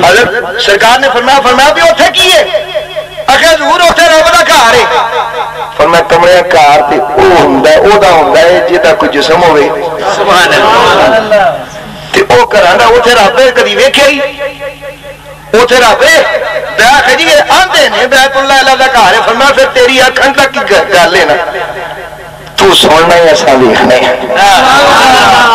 حضرت سرکار نے فرمایا بھی اتنے کی ہے؟ آخر حضور اتنے رب دا گھر ہے. فرمایا کمرے گھر تے او ہوندا ہے, او دا ہوندا ہے جہدا کوئی جسم ہوے. سبحان اللہ. تے او کرانا اتنے رب کدی ویکھیا ہی اتنے رب جی آندے نے بیت اللہ دا گھر ہے. فرمایا پھر تیری اکھاں تک کی گل ہے نا, تو سننا ہے ایسا دیکھنا ہے.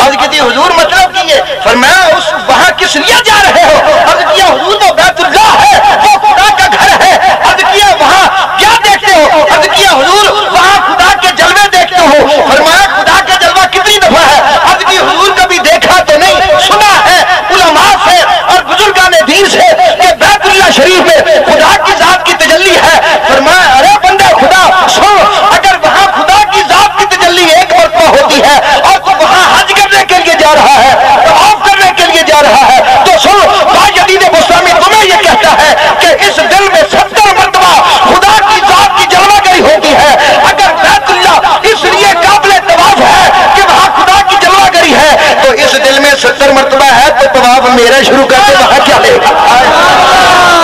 عرض کی حضور مطلب کی ہے؟ فرمایا اس وہاں کس لیے جا رہے ہو؟ عرض کیا حضور وہ بیت اللہ ہے, وہ خدا کا گھر ہے. عرض کیا وہاں کیا دیکھتے ہو؟ عرض کیا حضور وہاں خدا کے جلوے دیکھتے ہو. فرمایا خدا کا جلوہ کتنی دفعہ ہے؟ عرض کی حضور کبھی دیکھا تو نہیں, سنا ہے علماء سے اور بزرگان دین سے کہ بیت اللہ شریف میں خدا کی ذات کی تجلی ہے. فرمایا ارے بندہ خدا سن, اگر وہاں خدا کی ذات کی تجلی ایک مرتبہ ہوتی ہے اور تو وہاں حج کرنے کے لیے جا رہا ہے, طواف کرنے کے لیے جا رہا ہے, تو سن باجدید بستامی تمہیں یہ کہتا ہے کہ اس دل میں 70 مرتبہ خدا کی ذات کی جلوہ گری ہوتی ہے. اگر بیت اللہ اس لیے قابل طواف ہے کہ وہاں خدا کی جلوہ گری ہے, تو اس دل میں 70 مرتبہ ہے تو طواف میرا شروع کر کے وہاں کیا لے گا؟ ہائے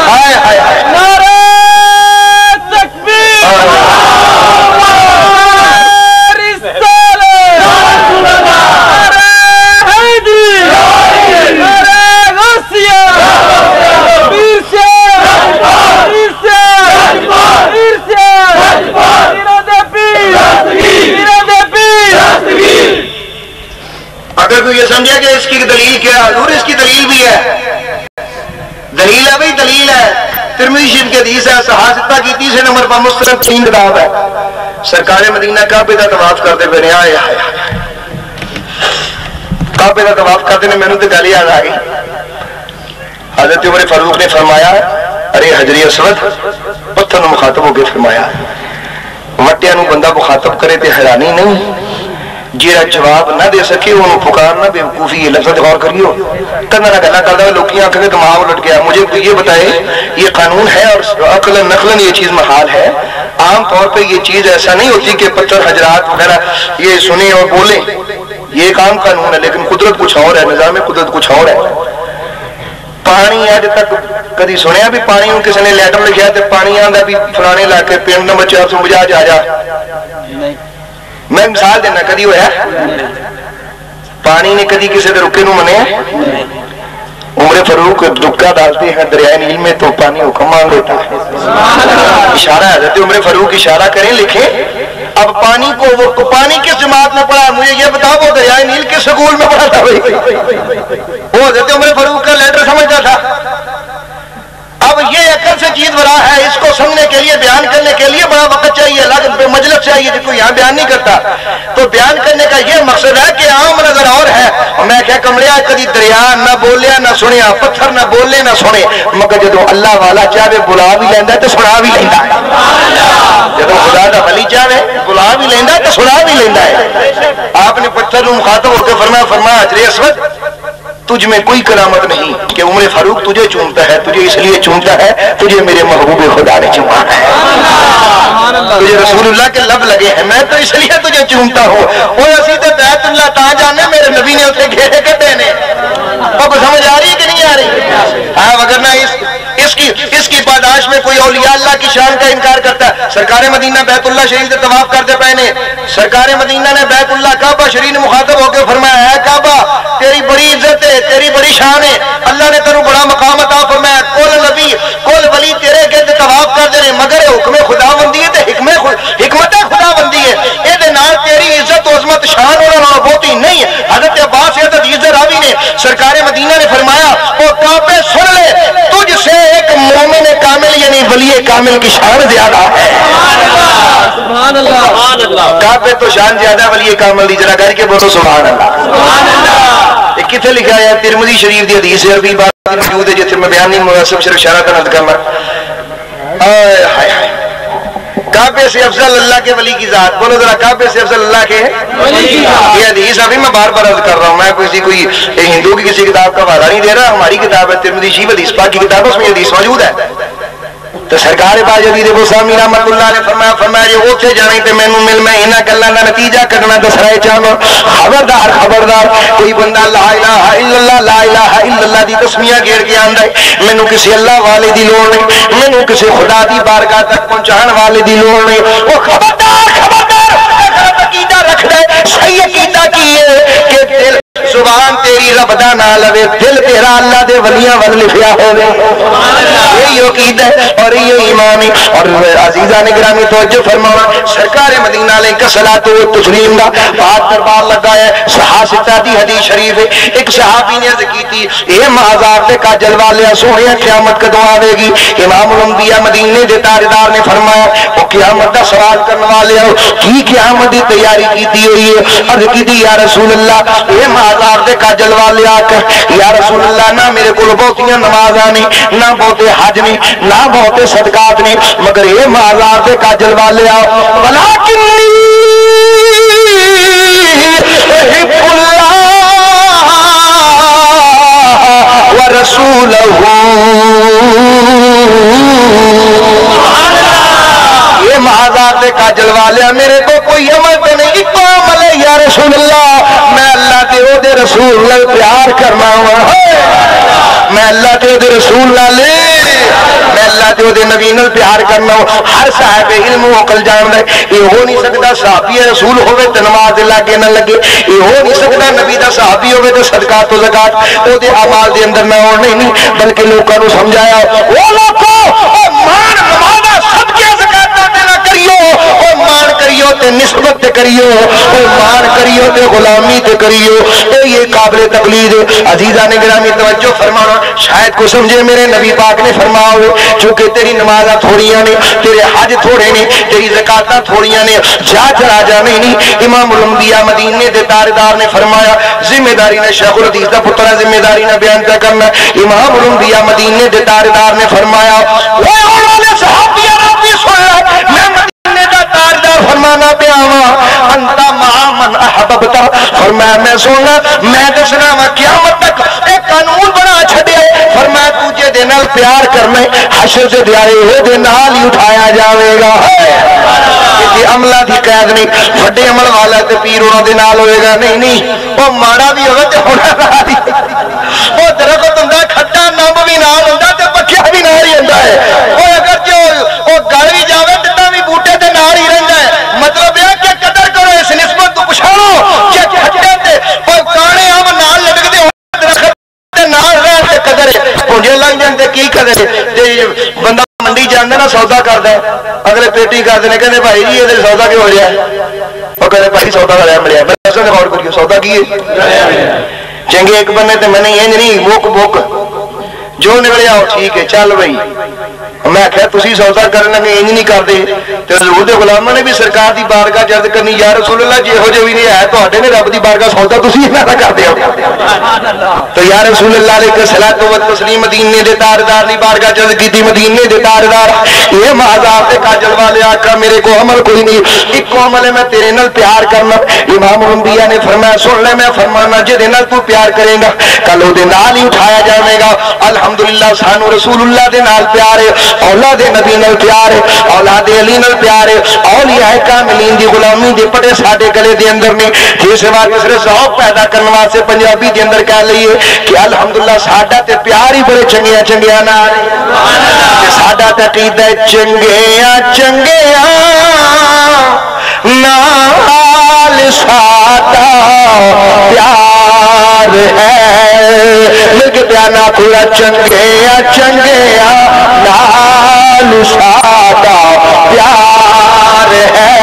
ہائے ہائے. نعرہ تکبیر, اگر تو یہ سمجھے کہ اس کی دلیل کیا ہے, حضور اس کی دلیل بھی ہے. دلیل ہے بھئی, دلیل ہے. ترمذی شریف کے حدیث ہے, صحاح کی 30 نمبر پر مستند 3 کتاب ہے. سرکار مدینہ کعبے کا طواف کرتے پھر آئے کعبے کا طواف کرتے نے مینوں تے گل یاد آ گئی. حضرت عمر فاروق نے فرمایا ارے حجر اسود, پتھر نوں مخاطب ہو کے فرمایا وٹیاں نوں بندہ مخاطب کرے تے حیرانی نہیں, جیڑا جواب نہ دے سکے انہوں پکارنا بے وقوفی. یہ لفظ غور کریو, کندھا نہ گلا کردا لوکیاں آنکھیں کے دماغ الٹ گیا. مجھے یہ بتائے یہ قانون ہے اور عقل نقلن یہ چیز محال ہے. عام طور پہ یہ چیز ایسا نہیں ہوتی کہ پتھر حجرات وغیرہ یہ سنیں اور بولیں, یہ ایک عام قانون ہے, لیکن قدرت کچھ اور ہے, نظام قدرت کچھ اور ہے. پانی اج تک کدی سنیا بھی پانی کسی نے لیٹر لکھا تے پانی آندا بھی فلانے علاقے پنڈ نمبر 450 جا جا. میں مثال دینا, کدی ہویا پانی نے کدی کسی دے رکے نو منیا؟ عمر فاروق دکا ڈالتے ہیں دریائے نیل میں تو پانی حکم مان لیتا ہے. اشارہ حضرت عمر فاروق اشارہ کریں لکھیں. اب پانی کو وہ پانی کس جماعت میں پڑھا, مجھے یہ بتاؤ وہ دریائے نیل کس سکول میں پڑھا تھا بھائی؟ وہ حضرت عمر فاروق کا لیٹر سمجھتا تھا. اب یہ عقل سے چیز بڑا ہے, اس کو سمجھنے کے لیے بیان کرنے کے لیے بڑا وقت چاہیے, الگ مجلس چاہیے جس کو یہاں بیان نہیں کرتا. تو بیان کرنے کا یہ مقصد ہے کہ عام نظر اور ہے. میں کیا کمریا کدی دریا نہ بولیا نہ سنیا, پتھر نہ بولے نہ سنے, مگر جدو اللہ والا چاہے بلا بھی لینا تو سنا بھی لینا ہے. جدو خدا کا ولی چاہے بلا بھی لینا تو سنا بھی لینا ہے. آپ نے پتھر کو مخاطب ہو کے فرمایا حجر اسود تجھ میں کوئی کرامت نہیں کہ عمر فاروق تجھے چومتا ہے, تجھے اس لیے چومتا ہے تجھے میرے محبوب خدا نے چوما ہے. تجھے رسول اللہ کے لب لگے ہیں، میں تو اس لیے تجھے چومتا ہوں۔ وہ اسی تے بیت اللہ تا جانے میرے نبی نے اسے گھیرے کٹے نے۔ اب سمجھ آ رہی ہے کہ نہیں آ رہی؟ ہاں، وگرنہ اس کی پاداش میں کوئی اولیاء اللہ کی شان کا انکار کرتا ہے۔ سرکار مدینہ بیت اللہ شریف سے طواف کرتے پہنے، سرکار مدینہ نے بیت اللہ کعبہ شریف نے مخاطب ہو کے فرمایا، ہے کعبہ تیری بڑی عزت ہے، تیری بڑی شان ہے، اللہ نے تینوں بڑا مقام عطا فرمایا، کل نبی کل ولی تیرے گرد طواف کرتے ہیں، مگر حکم خدا بندی ہے تے حکمت خدا بندی ہے، اے دے نال تیری عزت و عظمت شان اور بہتی نہیں ہے۔ حضرت عباس حدیث راوی نے سرکار مدینہ نے فرمایا، او کعبے سن لے، تجھ سے ایک مومن کامل یعنی ولی کامل کی شان زیادہ ہے۔ سبحان اللہ، سبحان اللہ۔ کعبے تو شان زیادہ ہے ولی کامل دی، ذرا کر کے بولو سبحان اللہ، سبحان اللہ۔ یہ کتنے لکھا ہے؟ ترمذی شریف دی حدیث ہے، عربی بات موجود ہے جتنے میں بیان نہیں مناسب صرف اشارہ کا نظر کرنا۔ کعبے سے افضل اللہ کے ولی کی ذات، بولو ذرا کعبے سے افضل اللہ کے ولی کی ذات۔ یہ حدیث ابھی میں بار بار عرض کر رہا ہوں، میں کوئی ہندو کی کسی کتاب کا حوالہ نہیں دے رہا، ہماری کتاب ہے ترمذی شریف حدیث پاک کی کتاب ہے، اس میں حدیث موجود ہے۔ تو سرکار باجدید گوسامی رحمت اللہ نے فرمایا یہ اوتھے جانے تے مینوں مل میں انہاں گلاں دا نتیجہ کڈنا دسرائے چاہنا، خبردار کوئی بندہ لا الہ الا اللہ دی تسمیہ گھیر کے آندا ہے، مینوں کسی اللہ والے دی لوڑ نہیں، مینوں کسی خدا دی بارگاہ تک پہنچان والے دی لوڑ نہیں۔ وہ خبردار عقیدہ رکھ دے، صحیح عقیدہ کی ہے کہ دل زبان تیری رب دا نہ لوے، دل تیرا اللہ دے ولیاں ول لکھیا ہوے، یہی عقیدہ اور یہ ایمان ہے۔ اور عزیزان گرامی توجہ فرماؤ، سرکار مدینہ علیہ الصلوۃ والتسلیم دا پاک دربار لگا ہے، صحاح دی حدیث شریف ہے، ایک صحابی نے عرض کی تھی، اے مازار دے کاجل والے سوہنیا قیامت کدوں آوے گی؟ امام الانبیاء مدینے دے تاجدار نے فرمایا، او قیامت دا سوال کرنے والے ہو کی قیامت دی تیاری کیتی ہوئی ہے؟ عرض کی تھی یا رسول اللہ، اے مازار دے کاجل والے آ کر یا رسول اللہ نہ میرے کو بہتیاں نمازاں نہیں، نہ بہتے حج نہیں، نہ بہتے صدقات نہیں، مگر یہ مازار دے کاجل والے آؤ، ولیکنی احب اللہ ورسولہ، یہ مازار دے کاجل والے میرے کو کوئی عمل تو نہیں، ایک عمل ہے یا رسول اللہ، میں اللہ تے او دے رسول نال پیار کرنا ہوا، میں اللہ تے او دے رسول نال، میں اللہ تے او دے نبی نال پیار کرنا ہوں۔ ہر صاحب علم و عقل جاندا ہے یہ ہو نہیں سکتا صحابی رسول ہوے تے نماز لگے نہ لگے، یہ ہو نہیں سکتا نبی دا صحابی ہوے تے صدقات و زکات او دے اعمال دے اندر نہ ہون، نہیں بلکہ لوکاں نوں سمجھایا، او لوکو او مان نمازاں صدقے زکاتاں تے نہ کریو، او مان کریو تے نسبت تے کریو، او مان کریو تے غلامی تے کریو، اے یہ قابل تقلید ہے۔ عزیزان گرامی توجہ فرمانا، شاید کو سمجھے میرے نبی پاک نے فرمایا ہوئے چونکہ تیری نمازاں تھوڑیاں نے، تیرے حج تھوڑے نے، تیری زکاتاں تھوڑیاں نے، جا چلا جانے نہیں۔ امام الانبیاء مدینے دے تاجدار نے فرمایا، ذمہ داری نے شیخ الحدیث دا پتر ذمہ داری نہ بیان کرنا، امام الانبیاء مدینے دے تاجدار نے فرمایا، اے والے صحابیاں ربی سن لے، میں مدینے دا تاجدار فرمانا پیا ہاں، انت مع من احببت، فرمایا میں سننا، میں دسنا وا قیامت تک ایک قانون بنا چھڈیا، فرمایا تجھے دے نال پیار کرنا حشر سے دیارے ہو دے نال ہی اٹھایا جاوے گا۔ یہ عملہ دی قید نہیں، بڑے عمل والا تے پیر انہاں دے نال ہوئے گا، نہیں وہ ماڑا بھی ہوگا تے ہونا نال ہی، وہ درخت ہوندا کھٹا نم بھی نال ہوندا تے پکیا بھی نال ہی ہوندا ہے، وہ اگر جو وہ گل بھی جاوے تے تاں بھی بوٹے تے نال ہی رہندا ہے۔ مطلب یہ کہ قدر کرو اس نسبت کو پچھاڑو کہ کھٹے تے اور کانے ام نال لٹکدے ہون درخت تے نال رہن تے قدر ہے، پونجے لنگ جان تے کی قدر ہے۔ تے بندہ منڈی جاندا نا سودا کردا ہے، اگلے پیٹی کردے نے کہندے بھائی جی یہ سودا کیوں ہو رہا ہے؟ وہ کہندے بھائی سودا رہا ملیا، میں اسے غور کریو سودا کی ہے چنگے ایک بننے تے میں نے انج نہیں بک جو نکلیا ٹھیک ہے چل بھائی، میں آخیا تسی سودا کرن لگے انج نہیں کردے تے حضور دے غلاماں نے بھی سرکار دی بارگاہ عرض کرنی، یا رسول اللہ جی ہو جو بھی نہیں ہے تواڈے نے رب دی بارگاہ سودا تسی انہاں دا کردے ہو، تو یا رسول اللہ علیہ الصلوۃ والتسلیم مدینے دے تاجدار دی بارگاہ عرض کیتی، مدینے دے تاجدار یہ مازار تے کاجل والے آقا میرے کو عمل کوئی نہیں، ایک عمل ہے میں تیرے نال پیار کرنا۔ امام الانبیاء نے فرمایا سن لے میں فرمانا جے دے نال تو پیار کرے گا کل او دے نال ہی اٹھایا جاوے گا۔ الحمدللہ سانو رسول اللہ دے نال پیار ہے، اولاد نبی نال پیار ہے، اولاد علی نال پیار ہے، اولیاء کاملین دی غلامی دے پٹے ساڈے گلے دے اندر نے، جس واسطے صرف ذوق پیدا کرنے واسطے پنجابی دے اندر کہہ لئیے کہ الحمدللہ ساڈا تے پیار ہی بڑے چنگیاں چنگیاں نال ہے، ساڈا تے عقیدہ چنگیاں چنگیاں نال ساڈا پیار ہے، مل کے پیار نہ کھلا چنگیاں چنگیاں نال ساڈا پیار ہے۔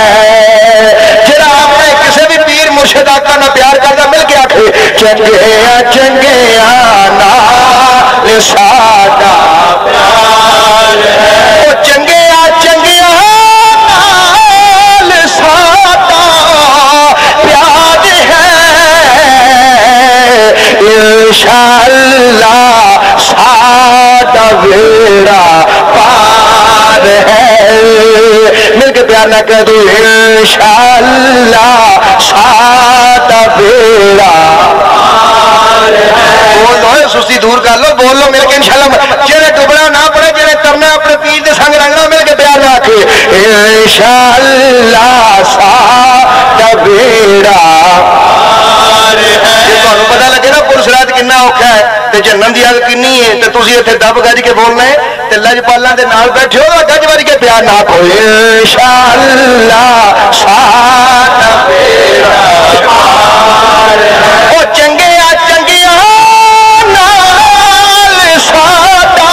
جڑا اپنے کسی بھی پیر مرشد آقا نہ پیار کرتا مل کے آکھے چنگیاں چنگیاں نال ساڈا پیار ہے، وہ چنگیاں چنگیاں نال ساڈا پیار ہے، انشاءاللہ ساڈا بیڑا پار ہے، مل کے پیار نہ کہہ دو انشاءاللہ ساڈا بیڑا پار ہے۔ بول دو سستی دور کر لو، بول لو مل کے انشاءاللہ، جڑے ڈبنا نہ پڑے جڑے ترنا اپنے پیر دے سنگ رنگنا، مل کے پیار نہ آکھے انشاءاللہ ساڈا بیڑا پار ہے۔ جے تانوں پتہ لگے نا پرسرات کتنا اوکھا ہے تے جہنم دی اگ کنی ہے تے تسی ایتھے دب گج کے بولنا ہے تے لجپالاں دے نال بیٹھے ہو گج وج کے پیار نہ آکھو انشاءاللہ ساڈا بیڑا پار ہے، او چنگیاں چنگیاں نال ساڈا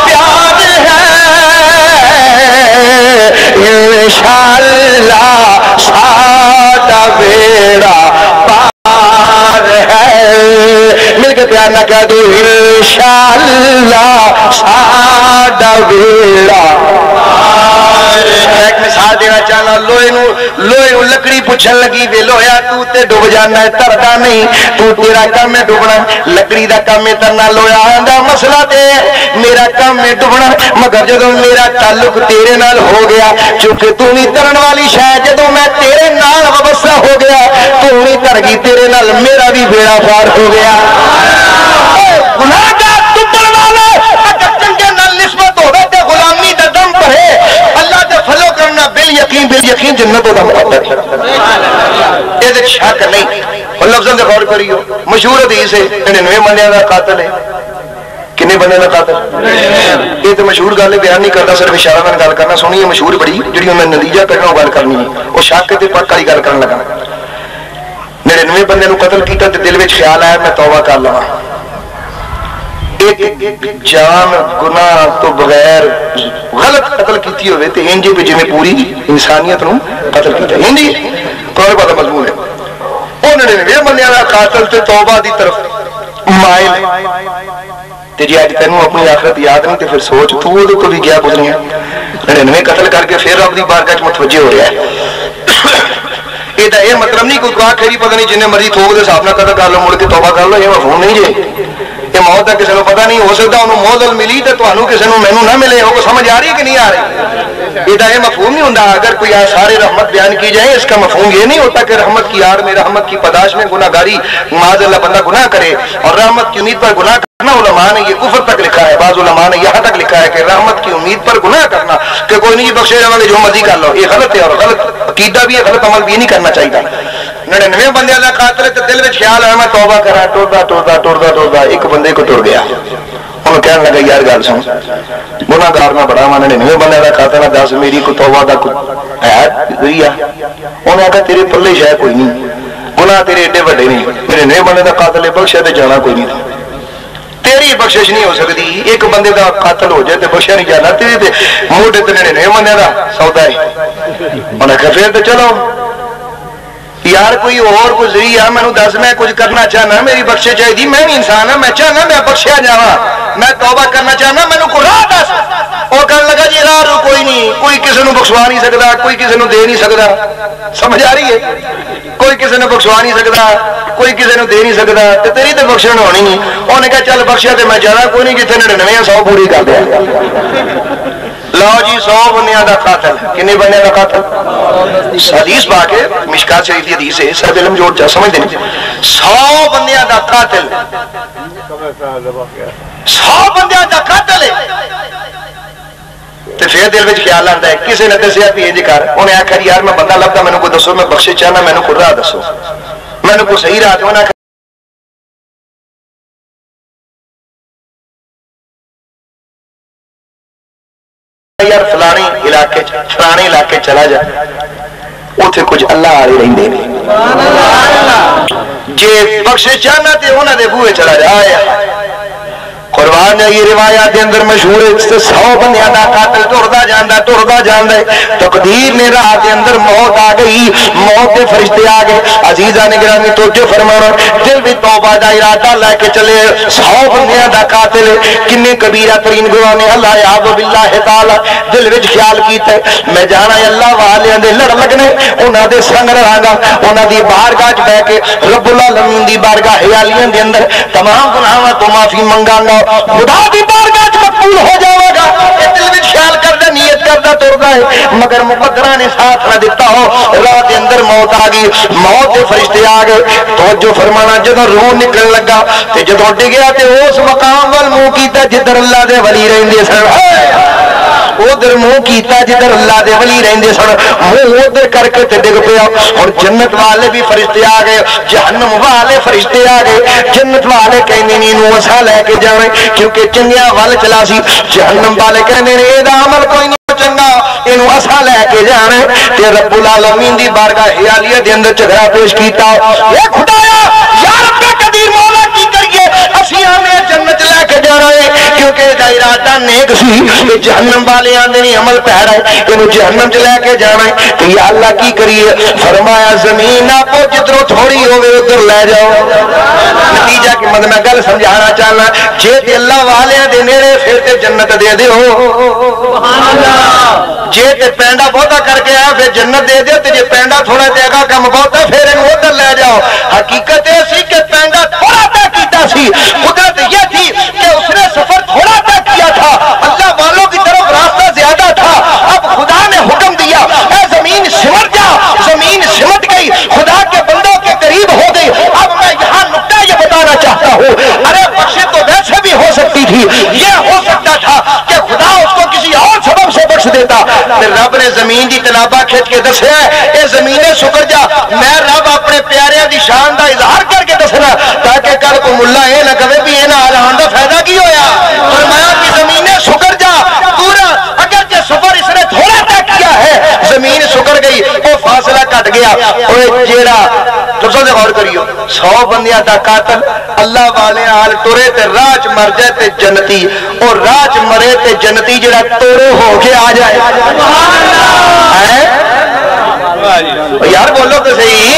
پیار ہے، انشاءاللہ ساڈا بیڑا پار ہے، مل کے پیار نہ کہہ دو انشاءاللہ ساڈا بیڑا پار ہے۔ ایک مثال دینا چاہنا، لوہے لکڑی پوچھن لگی وے لوہیا تو تے ڈوب جانا ہے تردا نہیں، تو تیرا کام ہے ڈوبنا، لکڑی دا کام ہے ترنا، لوہیا آندا مسئلہ تے میرا کام ہے ڈوبنا، مگر جدوں میرا تعلق تیرے نال ہو گیا، چونکہ تو نہیں ترن والی شاید جدوں میں تیرے نال وابستہ ہو گیا، تو نہیں تر گئی تیرے نال میرا بھی بیڑا پار ہو گیا۔ گناہ کا ڈوبن والا اگر چنگے نال نسبت ہوے تے غلامی دا دم پڑے، اللہ دے فلو کرنا بال یقین جنت دا مقدر ہے، یہ شک نہیں۔ اور لفظوں سے غور کریو، مشہور حدیث ہے 99 بندیاں دا قاتل ہے، کنے بندے دا قاتل؟ یہ تو مشہور گل بیان نہیں کرتا، صرف اشارہ میں گل کرنا سنی ہے مشہور بڑی جڑی انہیں نتیجہ کرنا وہ گل کرنی ہے، وہ شک تے پک والی گل کرن لگا۔ 99 بندے نو قتل کیتا تے دل وچ خیال آیا میں توبہ کر لواں، ایک جان گناہ تو بغیر غلط قتل کیتی ہوئے تے انج پہ جویں پوری انسانیت نو قتل کیتا ہے، ہندی کوئی بات مضمون ہے۔ وہ 99 بندیاں دا قاتل تے توبہ دی طرف مائل تے جی اج تینوں اپنی آخرت یاد نہیں تے پھر سوچ تو وہ کو بھی گیا گزری ہے، 99 قتل کر کے پھر رب دی بارگاہ وچ متوجہ ہو رہا ہے۔ یہ مطلب نہیں کوئی کہا کھیری پتہ نہیں جنہیں مرضی تھوک دے صاحب نہ قتل کر لو مڑ کے توبہ کر لو، یہ مفہوم نہیں جی، یہ موت کا کسی کو پتہ نہیں ہو سکتا، انہوں موت ملی تو تمہیں کسی کو مینوں نہ ملے، وہ سمجھ آ رہی ہے کہ نہیں آ رہی؟ یہ مفہوم نہیں ہوتا۔ اگر کوئی آثار رحمت بیان کی جائے اس کا مفہوم یہ نہیں ہوتا کہ رحمت کی آڑ میں رحمت کی پداش میں گناہ گاری معاذ اللہ بندہ گناہ کرے، اور رحمت کی امید پر گناہ کرنا علماء نے یہ کفر تک لکھا ہے، بعض علماء نے یہاں تک لکھا ہے کہ رحمت کی امید پر گناہ کرنا کہ کوئی نہیں بخشے جاؤ گے جو مرضی کر لو، یہ غلط ہے، اور غلط عقیدہ بھی ہے، غلط عمل بھی نہیں کرنا چاہیے۔ 99 بندے کا قاتل تے دل میں خیال ہے میں توبہ کرا، ٹردا ایک بندے کو ٹر گیا، انہوں کہنے لگا یار گل سن گناہ گار میں بڑا میں 99 بندے کا قاتل دس میری کو توبہ دا ہے ذریعہ، انہیں آخر تیرے پلے شاید کوئی نہیں، گناہ تیرے ایڈے وڈے نہیں، 99 بندے کا قاتل بخشے تے جانا کوئی نہیں تھا، تیری بخشش نہیں ہو سکتی، ایک بندے کا قاتل ہو جائے تو بخشیا نہیں جانا، تیرے موڈے تے 99 بندے کا سودا ہے، انہیں کہا پھر تو چلو یار کوئی اور کوئی ذریعہ مینوں دس، میں کچھ کرنا چاہنا، میری بخشش چاہیے، میں بھی انسان ہوں، میں چاہنا میں بخشیا جاواں، میں توبہ کرنا چاہنا، مینوں کوئی راہ دس۔ وہ کہنے لگا جی راہ کوئی نہیں، کوئی کسی نے بخشوا نہیں سکتا، کوئی کسی نے دے نہیں سکتا، سمجھ آ رہی ہے؟ کوئی کسی نے بخشوا نہیں سکتا، کوئی کسی نے دے نہیں سکتا، تو تیری تو بخشن ہونی نہیں۔ انہوں نے کہا چل بخشیا تو میں جانا کوئی نہیں، جتنے 99 100 پوری کر دیا۔ لو جی 100 بندیاں دا قاتل کنے بندیاں دا قاتل حدیث پاک ہے مشکات شریف کی حدیث ہے صاحب علم جوڑ جا سمجھ دیں 100 بندیاں دا قاتل 100 بندیاں دا قاتل ہے تو پھر دل میں خیال آتا ہے کسی نے دسیا بھی یہ کر انہیں آخر یار میں بندہ لبدا میں نے کوئی دسو میں بخشش چاہنا میں نے کوئی راہ دسو میں نے کوئی صحیح راہ دو یار فلانے علاقے چلا جا اتنے کچھ اللہ والے رہندے نے جے بخشش چاہنا تے انہاں دے بوئے چلا جا قربان جائیے روایات کے اندر مشہور ہے 100 بندیاں دا قاتل ٹردا جاندا ہے تقدیر نے راہ کے اندر موت آ گئی موت کے فرشتے آ گئے عزیزاں نے گرامی توجہ فرمانا دل بھی توبہ دا ارادہ لے کے چلے 100 بندیاں دا قاتل کنے کبیرہ ترین گناہ نے اللہ یعوذ باللہ تعالی دل وچ خیال کیتا ہے میں جانا ہے اللہ والیاں دے لڑ لگنے انہاں دے سنگ رہاں انہاں دی بارگاہ وچ بیٹھ کے رب العالمین دی بارگاہ حیالیاں دے اندر تمام گناہاں تو معافی منگاں گا خدا دی بارگاہ مقبول ہو جاوے گا دل وچ خیال کردا نیت کردا ٹردا ہے مگر مقدرہ نے ساتھ نہ دیتا ہو راہ دے اندر موت آ گئی موت دے فرشتے آ گئے توجہ فرمانا جدوں روح نکلن لگا تے جدوں ڈگیا تے اس مقام ول منہ کیتا جدھر اللہ دے ولی رہندے سن ادھر منہ کیتا جدھر اللہ دے ولی رہندے سن منہ ادھر کر کے تے ڈگ پیا اور جنت والے بھی فرشتے آ گئے جہنم والے فرشتے آ گئے جنت والے کہندے نے نو اسا لے کے جاویں کیونکہ چنگیاں ول چلا سی جہنم والے کہندے نے اے دا عمل کوئی نہیں چنگا اینو اسا لے کے جانا تے رب العالمین دی بارگاہ حیالیہ دے اندر جھگڑا پیش کیتا اے خدایا یا رب قدیر مولا کی کریے اسی ہمیں جنت لے کے جانا ہے کیونکہ دا ارادہ نیک سی کہ جہنم والے آندے نہیں عمل پہ رہا ہے اینو جہنم چ لے کے جانا ہے تو یا اللہ کی کریے فرمایا زمین آپ جدھروں تھوڑی ہوے ادھر لے جاؤ نتیجہ کہ میں گل سمجھانا چاہنا جے تے اللہ والے دے نیڑے پھر تے جنت دے دیو سبحان اللہ جے تے پینڈا بہتا کر کے آیا پھر جنت دے دیو تے جے پینڈا تھوڑا تے اگا کم بہتا پھر انہوں ادھر لے جاؤ حقیقت یہ سی کہ پینڈا تھوڑا طے کیتا سی قدرت یہ تھی کہ اس نے سفر تھوڑا طے کیا تھا اللہ والوں کی طرف راستہ زیادہ تھا اب خدا نے حکم دیا اے زمین سمٹ جا زمین سمٹ گئی خدا کے بندوں کے قریب ہو گئی اب میں یہاں نکتہ یہ بتانا چاہتا ہوں ارے بخشے تو ویسے بھی ہو سکتی تھی یہ ہو سکتا تھا کہ خدا اس کو کسی اور سبب سے بخش دیتا پھر رب نے زمین دی تلابہ کھینچ کے دسیا اے زمینے شکر جا میں رب اپنے پیاریاں دی شان دا اظہار کر کے دسنا تاکہ کل کو ملا اے نہ کہے بھی اے نہ آلان دا فائدہ کی ہویا فرمایا کہ زمینے شکر جا پورا اگر کہ سفر اس نے تھوڑا طے کیا ہے زمین شکر گئی وہ فاصلہ کٹ گیا اوے جیڑا لفظوں سے غور کریو 100 بندیاں دا قاتل اللہ والے حال ٹرے تے راج مر جائے تے جنتی اور راج مرے تے جنتی جڑا توڑو ہو کے آ جائے یار بولو تو صحیح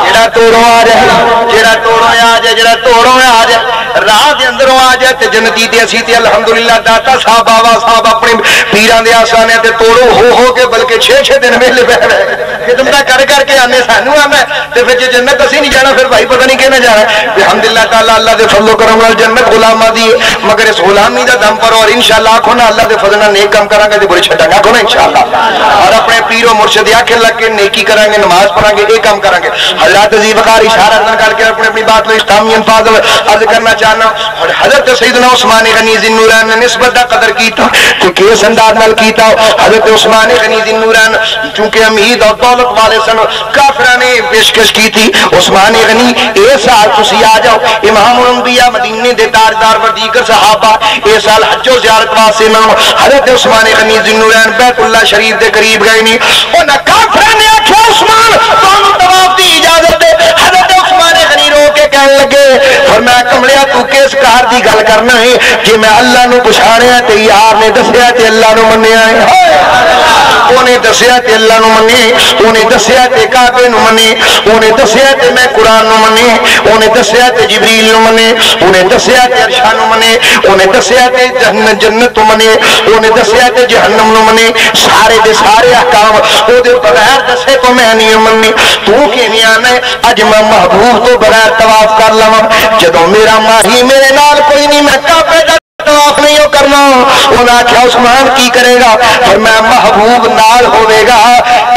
جڑا توڑو آ جائے جڑا توڑو آ جائے جڑا توڑو آ جائے راہ دے اندروں آ جائے تے جنتی تے اسی تے الحمدللہ داتا صاحب آوا صاحب اپنے پیران دے آسانے تے توڑو ہو کے بلکہ 6 دن ویلے بیٹھ رہے خدمت کر کے آنے سانو آنا تے پھر جے جنت اسی نہیں جانا پھر بھائی پتہ نہیں کہنا جانا الحمدللہ تعالی اللہ دے فضل و کرم نال جنت غلامہ دی مگر اس غلامی دا دم پر اور انشاءاللہ آکھو نا اللہ دے فضل نال نیک کام کرانگے تے برے چھڈاں گے آکھو نا انشاءاللہ اور اپنے پیر و مرشد آنکھیں لگ کے نیکی کریں گے نماز پڑھیں گے یہ کام کریں گے حضرات عزیز وقار اشارہ کر کے اپنی بات میں اسلامی الفاظ عرض کرنا چاہنا اور حضرت سیدنا عثمان غنی ذی النورین نے نسبت دا قدر کیتا کیونکہ اس انداز نال کیتا حضرت عثمان غنی ذی النورین چونکہ امید اور دولت والے سن کافراں نے پیشکش کی تھی عثمان غنی اے سال تسی آ جاؤ امام الانبیاء مدینے دے تاجدار و دیگر صحابہ اے سال حج و زیارت واسطے نہ حضرت عثمان غنی ذی النورین بیت اللہ شریف دے قریب گئے نہیں انہاں کافراں نے آکھیا عثمان تانوں طواف دی اجازت دے حضرت عثمان غنی رو کے کہنے لگے فرمایا کملیا تو کس کار دی گل کرنا ہے کہ میں اللہ نو پچھاڑیا تے یار نے دسیا تے اللہ نو منیا ہے اونے دسیا تے اللہ نو منی اونے دسیا تے کعبے نو منی اونے دسیا تے میں قرآن نو منی اونے دسیا تے جبریل نو منی اونے دسیا تے عرش نو منی اونے دسیا تے جنت نو منی اونے دسیا تے جہنم نو منی سارے دے سارے احکام او دے بغیر دسے تو میں نہیں منی تو کیویں آنا اج میں محبوب تو بغیر طواف کر لواں جدوں میرا ماہی میرے نال کوئی نہیں میں کعبے دا طواف نہیں کرنا انہاں آکھیا عثمان کی کرے گا؟ فرمایا محبوب نال ہوے گا،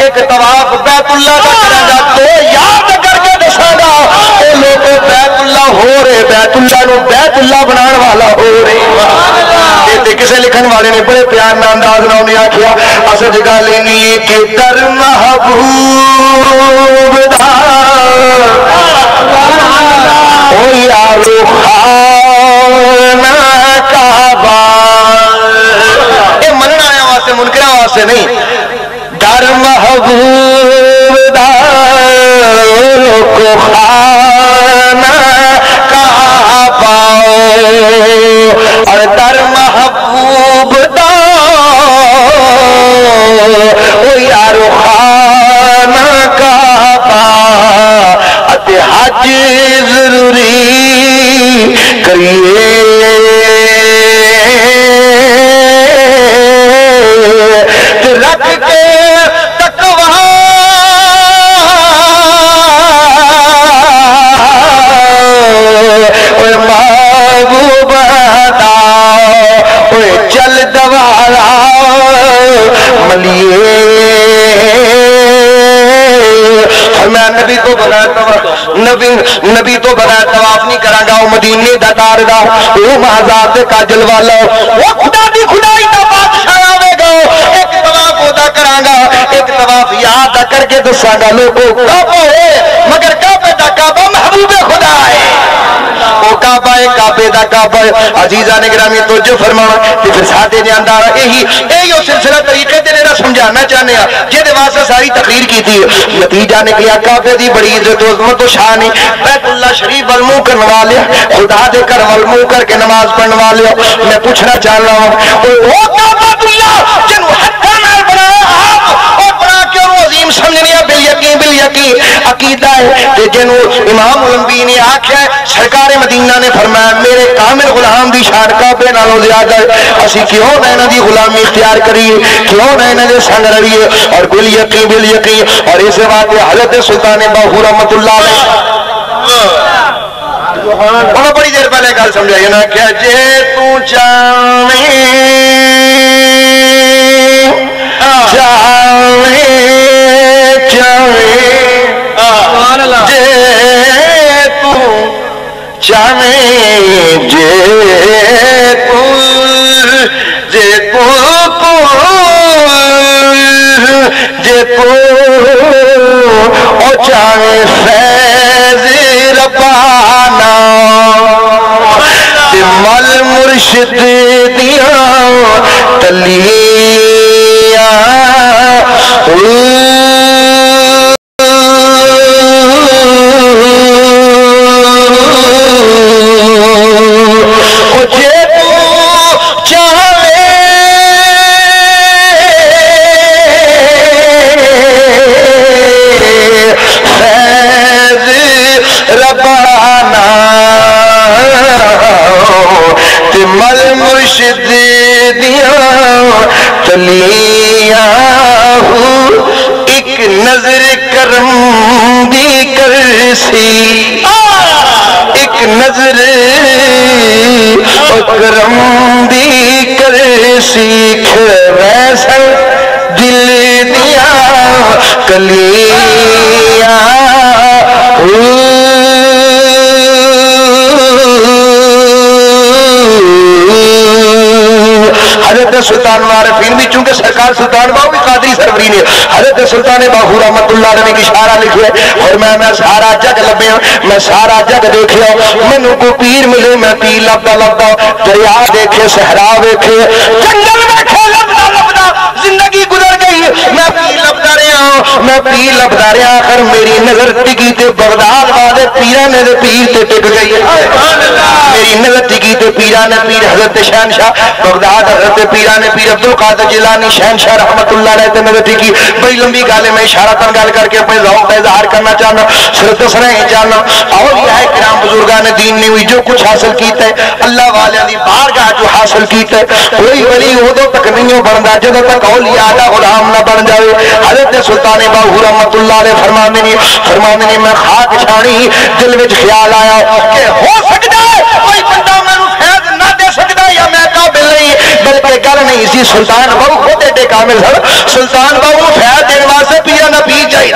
ایک طواف بیت اللہ دا کرے گا، تو یاد کر کے دساں گا اے لوگ بیت اللہ ہو رہے، بیت اللہ نو بیت اللہ بنان والا ہو رہے۔ کسے لکھن والے نے بڑے پیار میں انداز نہ انہیں آکھیا اصل جگہ لینی کہ در محبوب دا او یارو خانہ کعبہ، اے مننا آیا واسطے منکرہ واسطے نہیں، در محبوب دا کو خانہ کعبہ اور در محبوب دا او یارو خانہ کعبہ اتے حج ضروری کریے رکھ کے تقوی اوے محبوب دا اوے چل دوارا ملیے میں نبی تو بغیر نبی تو بغیر طواف نہیں کراں گا، او مدینے دا تاردا او مہذاب دے کاجل والا او خدا دی خدائی دا بادشاہ آوے گا، ایک طواف ہوتا کراں گا، ایک طواف یاد کر کے دساں گا لوگوں کعبہ ہے مگر کعبے دا کعبہ محبوب خدا ہے، او کعبہ ہے کعبے دا کعبہ ہے۔ عزیزان گرامی توجہ فرمانا کہ پھر ساتھے جاندار یہی سلسلہ طریقے دے لینا سمجھانا چاہنے ہیں جہدے واسطے ساری تقریر کی تھی، نتیجہ نکلیا کعبے دی بڑی عزت و عظمت و شان ہے، بیت اللہ شریف والمو کرنے والے خدا دے کر والمو کر کے نماز پڑھنے والے میں پوچھنا چاہنا ہوں وہ کعبہ اللہ جنو حقا نال بنایا آپ اور بنا کے وہ عظیم سمجھنی ہے بالیقین عقیدہ ہے کہ جنو امام الانبیاء نے آکھا ہے سرکار مدینہ نے فرمایا میرے کامل غلام دی شان کعبے نالوں زیادہ ہے، اسی کیوں نہ انہاں دی غلامی اختیار کریے، کیوں نہ انہاں دے سنگ رہیے اور بالیقین اور اس بات حضرت سلطان باہو رحمت اللہ علیہ انہوں بڑی دیر پہلے گل سمجھائی نا کہ جے تو چاہے فیض ربانا مل مرشد دیا تلیاں ایک نظر کرم دی کرسی ایک نظر کرم دی کرسی ویسل دل دیا کلیاں حضرت سلطان عارفین بھی چونکہ سرکار سلطان باہو بھی قادری سروری نے حضرت سلطان باہو رحمت اللہ علیہ نے اشارہ لکھے اور میں سارا جگ لبے میں سارا جگ دیکھے مینو کو پیر ملے میں پیر لبدا لبدا دریا دیکھے صحرا دیکھے جنگل دیکھے لبدا لبدا زندگی گزر گئی میں پیر لبدا رہا آخر میری نظر ٹکی تے بغداد والے پیرانے دے پیر تے ٹک گئی میری نظر ٹکی تے پیرانے پیر حضرت شہنشاہ بغداد حضرت پیرانے پیر عبدالقادر جیلانی شہنشاہ رحمت اللہ علیہ تے نظر ٹکی بڑی لمبی گالے میں اشارہ تن گال کر کے اپنے ذوق کا اظہار کرنا چاہنا صرف دسنا ہی چاہنا اور یہ ہے کرام بزرگان دین نے ہوئی جو کچھ حاصل کیتا ہے اللہ والے دی بارگاہ جو حاصل کیتا ہے کوئی ولی ادو تک نہیں بنتا جدو تک اولیاء دا غلام نہ بن جائے حضرت سلطان باہو رحمت اللہ علیہ فرمانے میں خاک چھانی دل وچ خیال آیا کہ ہو سکتا ہے کوئی بندہ میں فیض نہ دے سکتا یا میں قابل نہیں بلکہ یہ گل نہیں سی سلطان بہو خود ایڈے کامل سن سلطان بہو فیض دین واسطے پیرا نہ پی چاہیے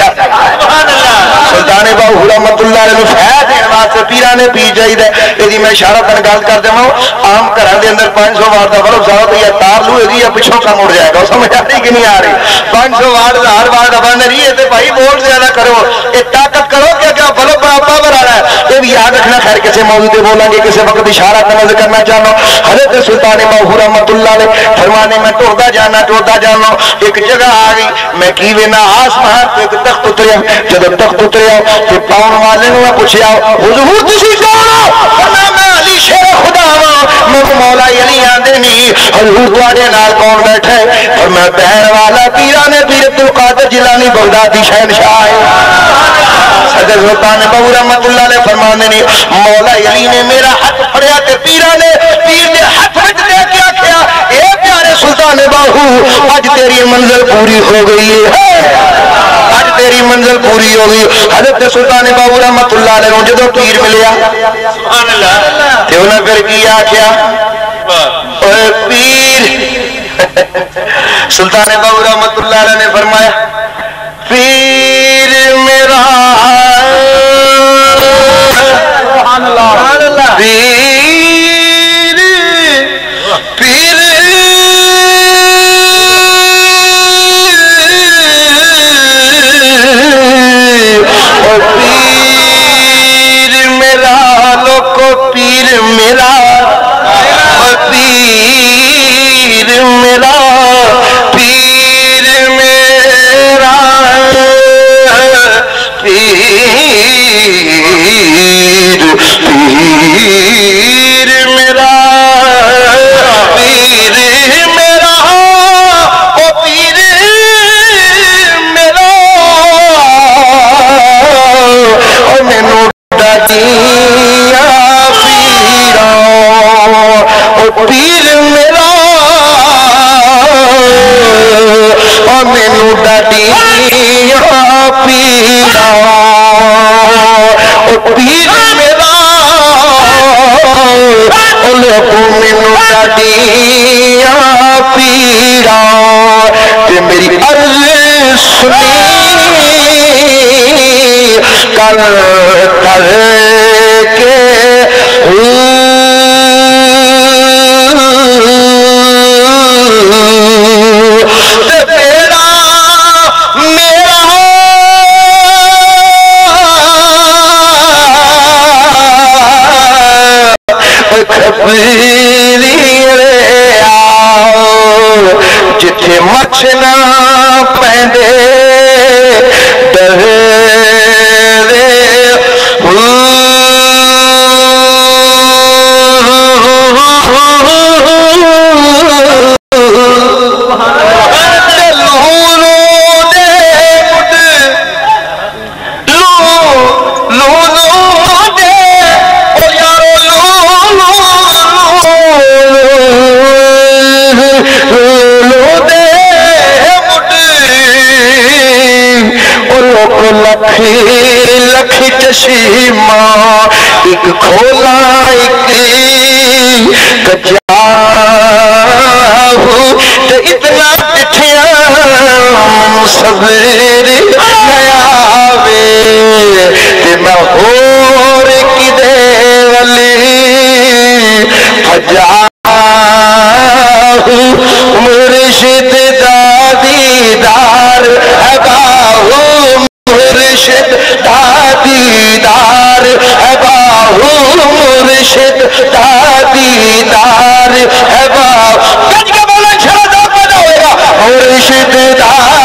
سلطان بہو رحمت اللہ علیہ فیض دین واسطے پیرا نے پی چاہیے یہ میں اشارہ تن گل کر دوں عام گھر کے اندر 500 واٹ کا بلب صاحب یا تار لو گی یا پچھوں کام اڑ جائے گا سمجھ آ رہی کہ نہیں آ رہی 500 واٹ 1000 واٹ کا بند رہی ہے تو بھائی بول زیادہ کرو یہ طاقت کرو کہ کیا بلب پاور آ رہا ہے یہ بھی یاد رکھنا خیر کسی موضوع پہ بولیں گے کسی وقت اشارہ تنظ کرنا چاہوں حضرت سلطان بہو رحمت اللہ علیہ فرمانے میں ٹوڑتا جانا ایک جگہ آ گئی میں کی وینا آسمان ایک تخت اتریا جب تخت اتریا تو پاؤن والے نے پوچھا حضور تسی کون ہو میں علی شیر خدا ہوں میں مولا علی آندے نہیں حضور تواڈے نال کون بیٹھا ہے اور میں بہن والا پیران پیر عبد القادر جیلانی بغدادی شہنشاہ ہے صدر سلطان بہو رحمت اللہ علیہ فرمانے نے مولا علی نے میرا ہاتھ پھڑیا تے پیرا نے پیر نے ہاتھ وچ دے کے آکھیا اے پیارے سلطان بہو اج تیری منزل پوری ہو گئی ہے اج تیری منزل پوری ہو گئی حضرت سلطان بہو رحمت اللہ علیہ نے جدوں پیر ملیا سبحان اللہ تے انہاں پھر کی آکھیا اے پیر سلطان بہو رحمت اللہ علیہ نے فرمایا پیر میرا پیر پیر اور پیر میرا لوکو پیر میرا اور پیر میرا پیر میرا پیر پیر میرا پیر میرا او پیر میرا او مینو ڈاڈیاں پیرا او پیر میرا او مینو ڈاڈیاں پیرا او پیر میرا او لوگوں مینو ڈاڈیاں پیرا تے میری عرض سنی کر کر کے جتھے مچھ نہ پیندے ڈرے لکھ چشمہ ایک کھولا ایک کجا تے اتنا ڈٹھیا صبر نیا وے تے میں ہور کدے ولی بھجا مرشد دا دیدار ہے باہو مرشد دا دیدار ہے باہو مرشد دا دیدار ہے باہو گج کے بولے شہزاد پیدا ہوئے گا مرشد دا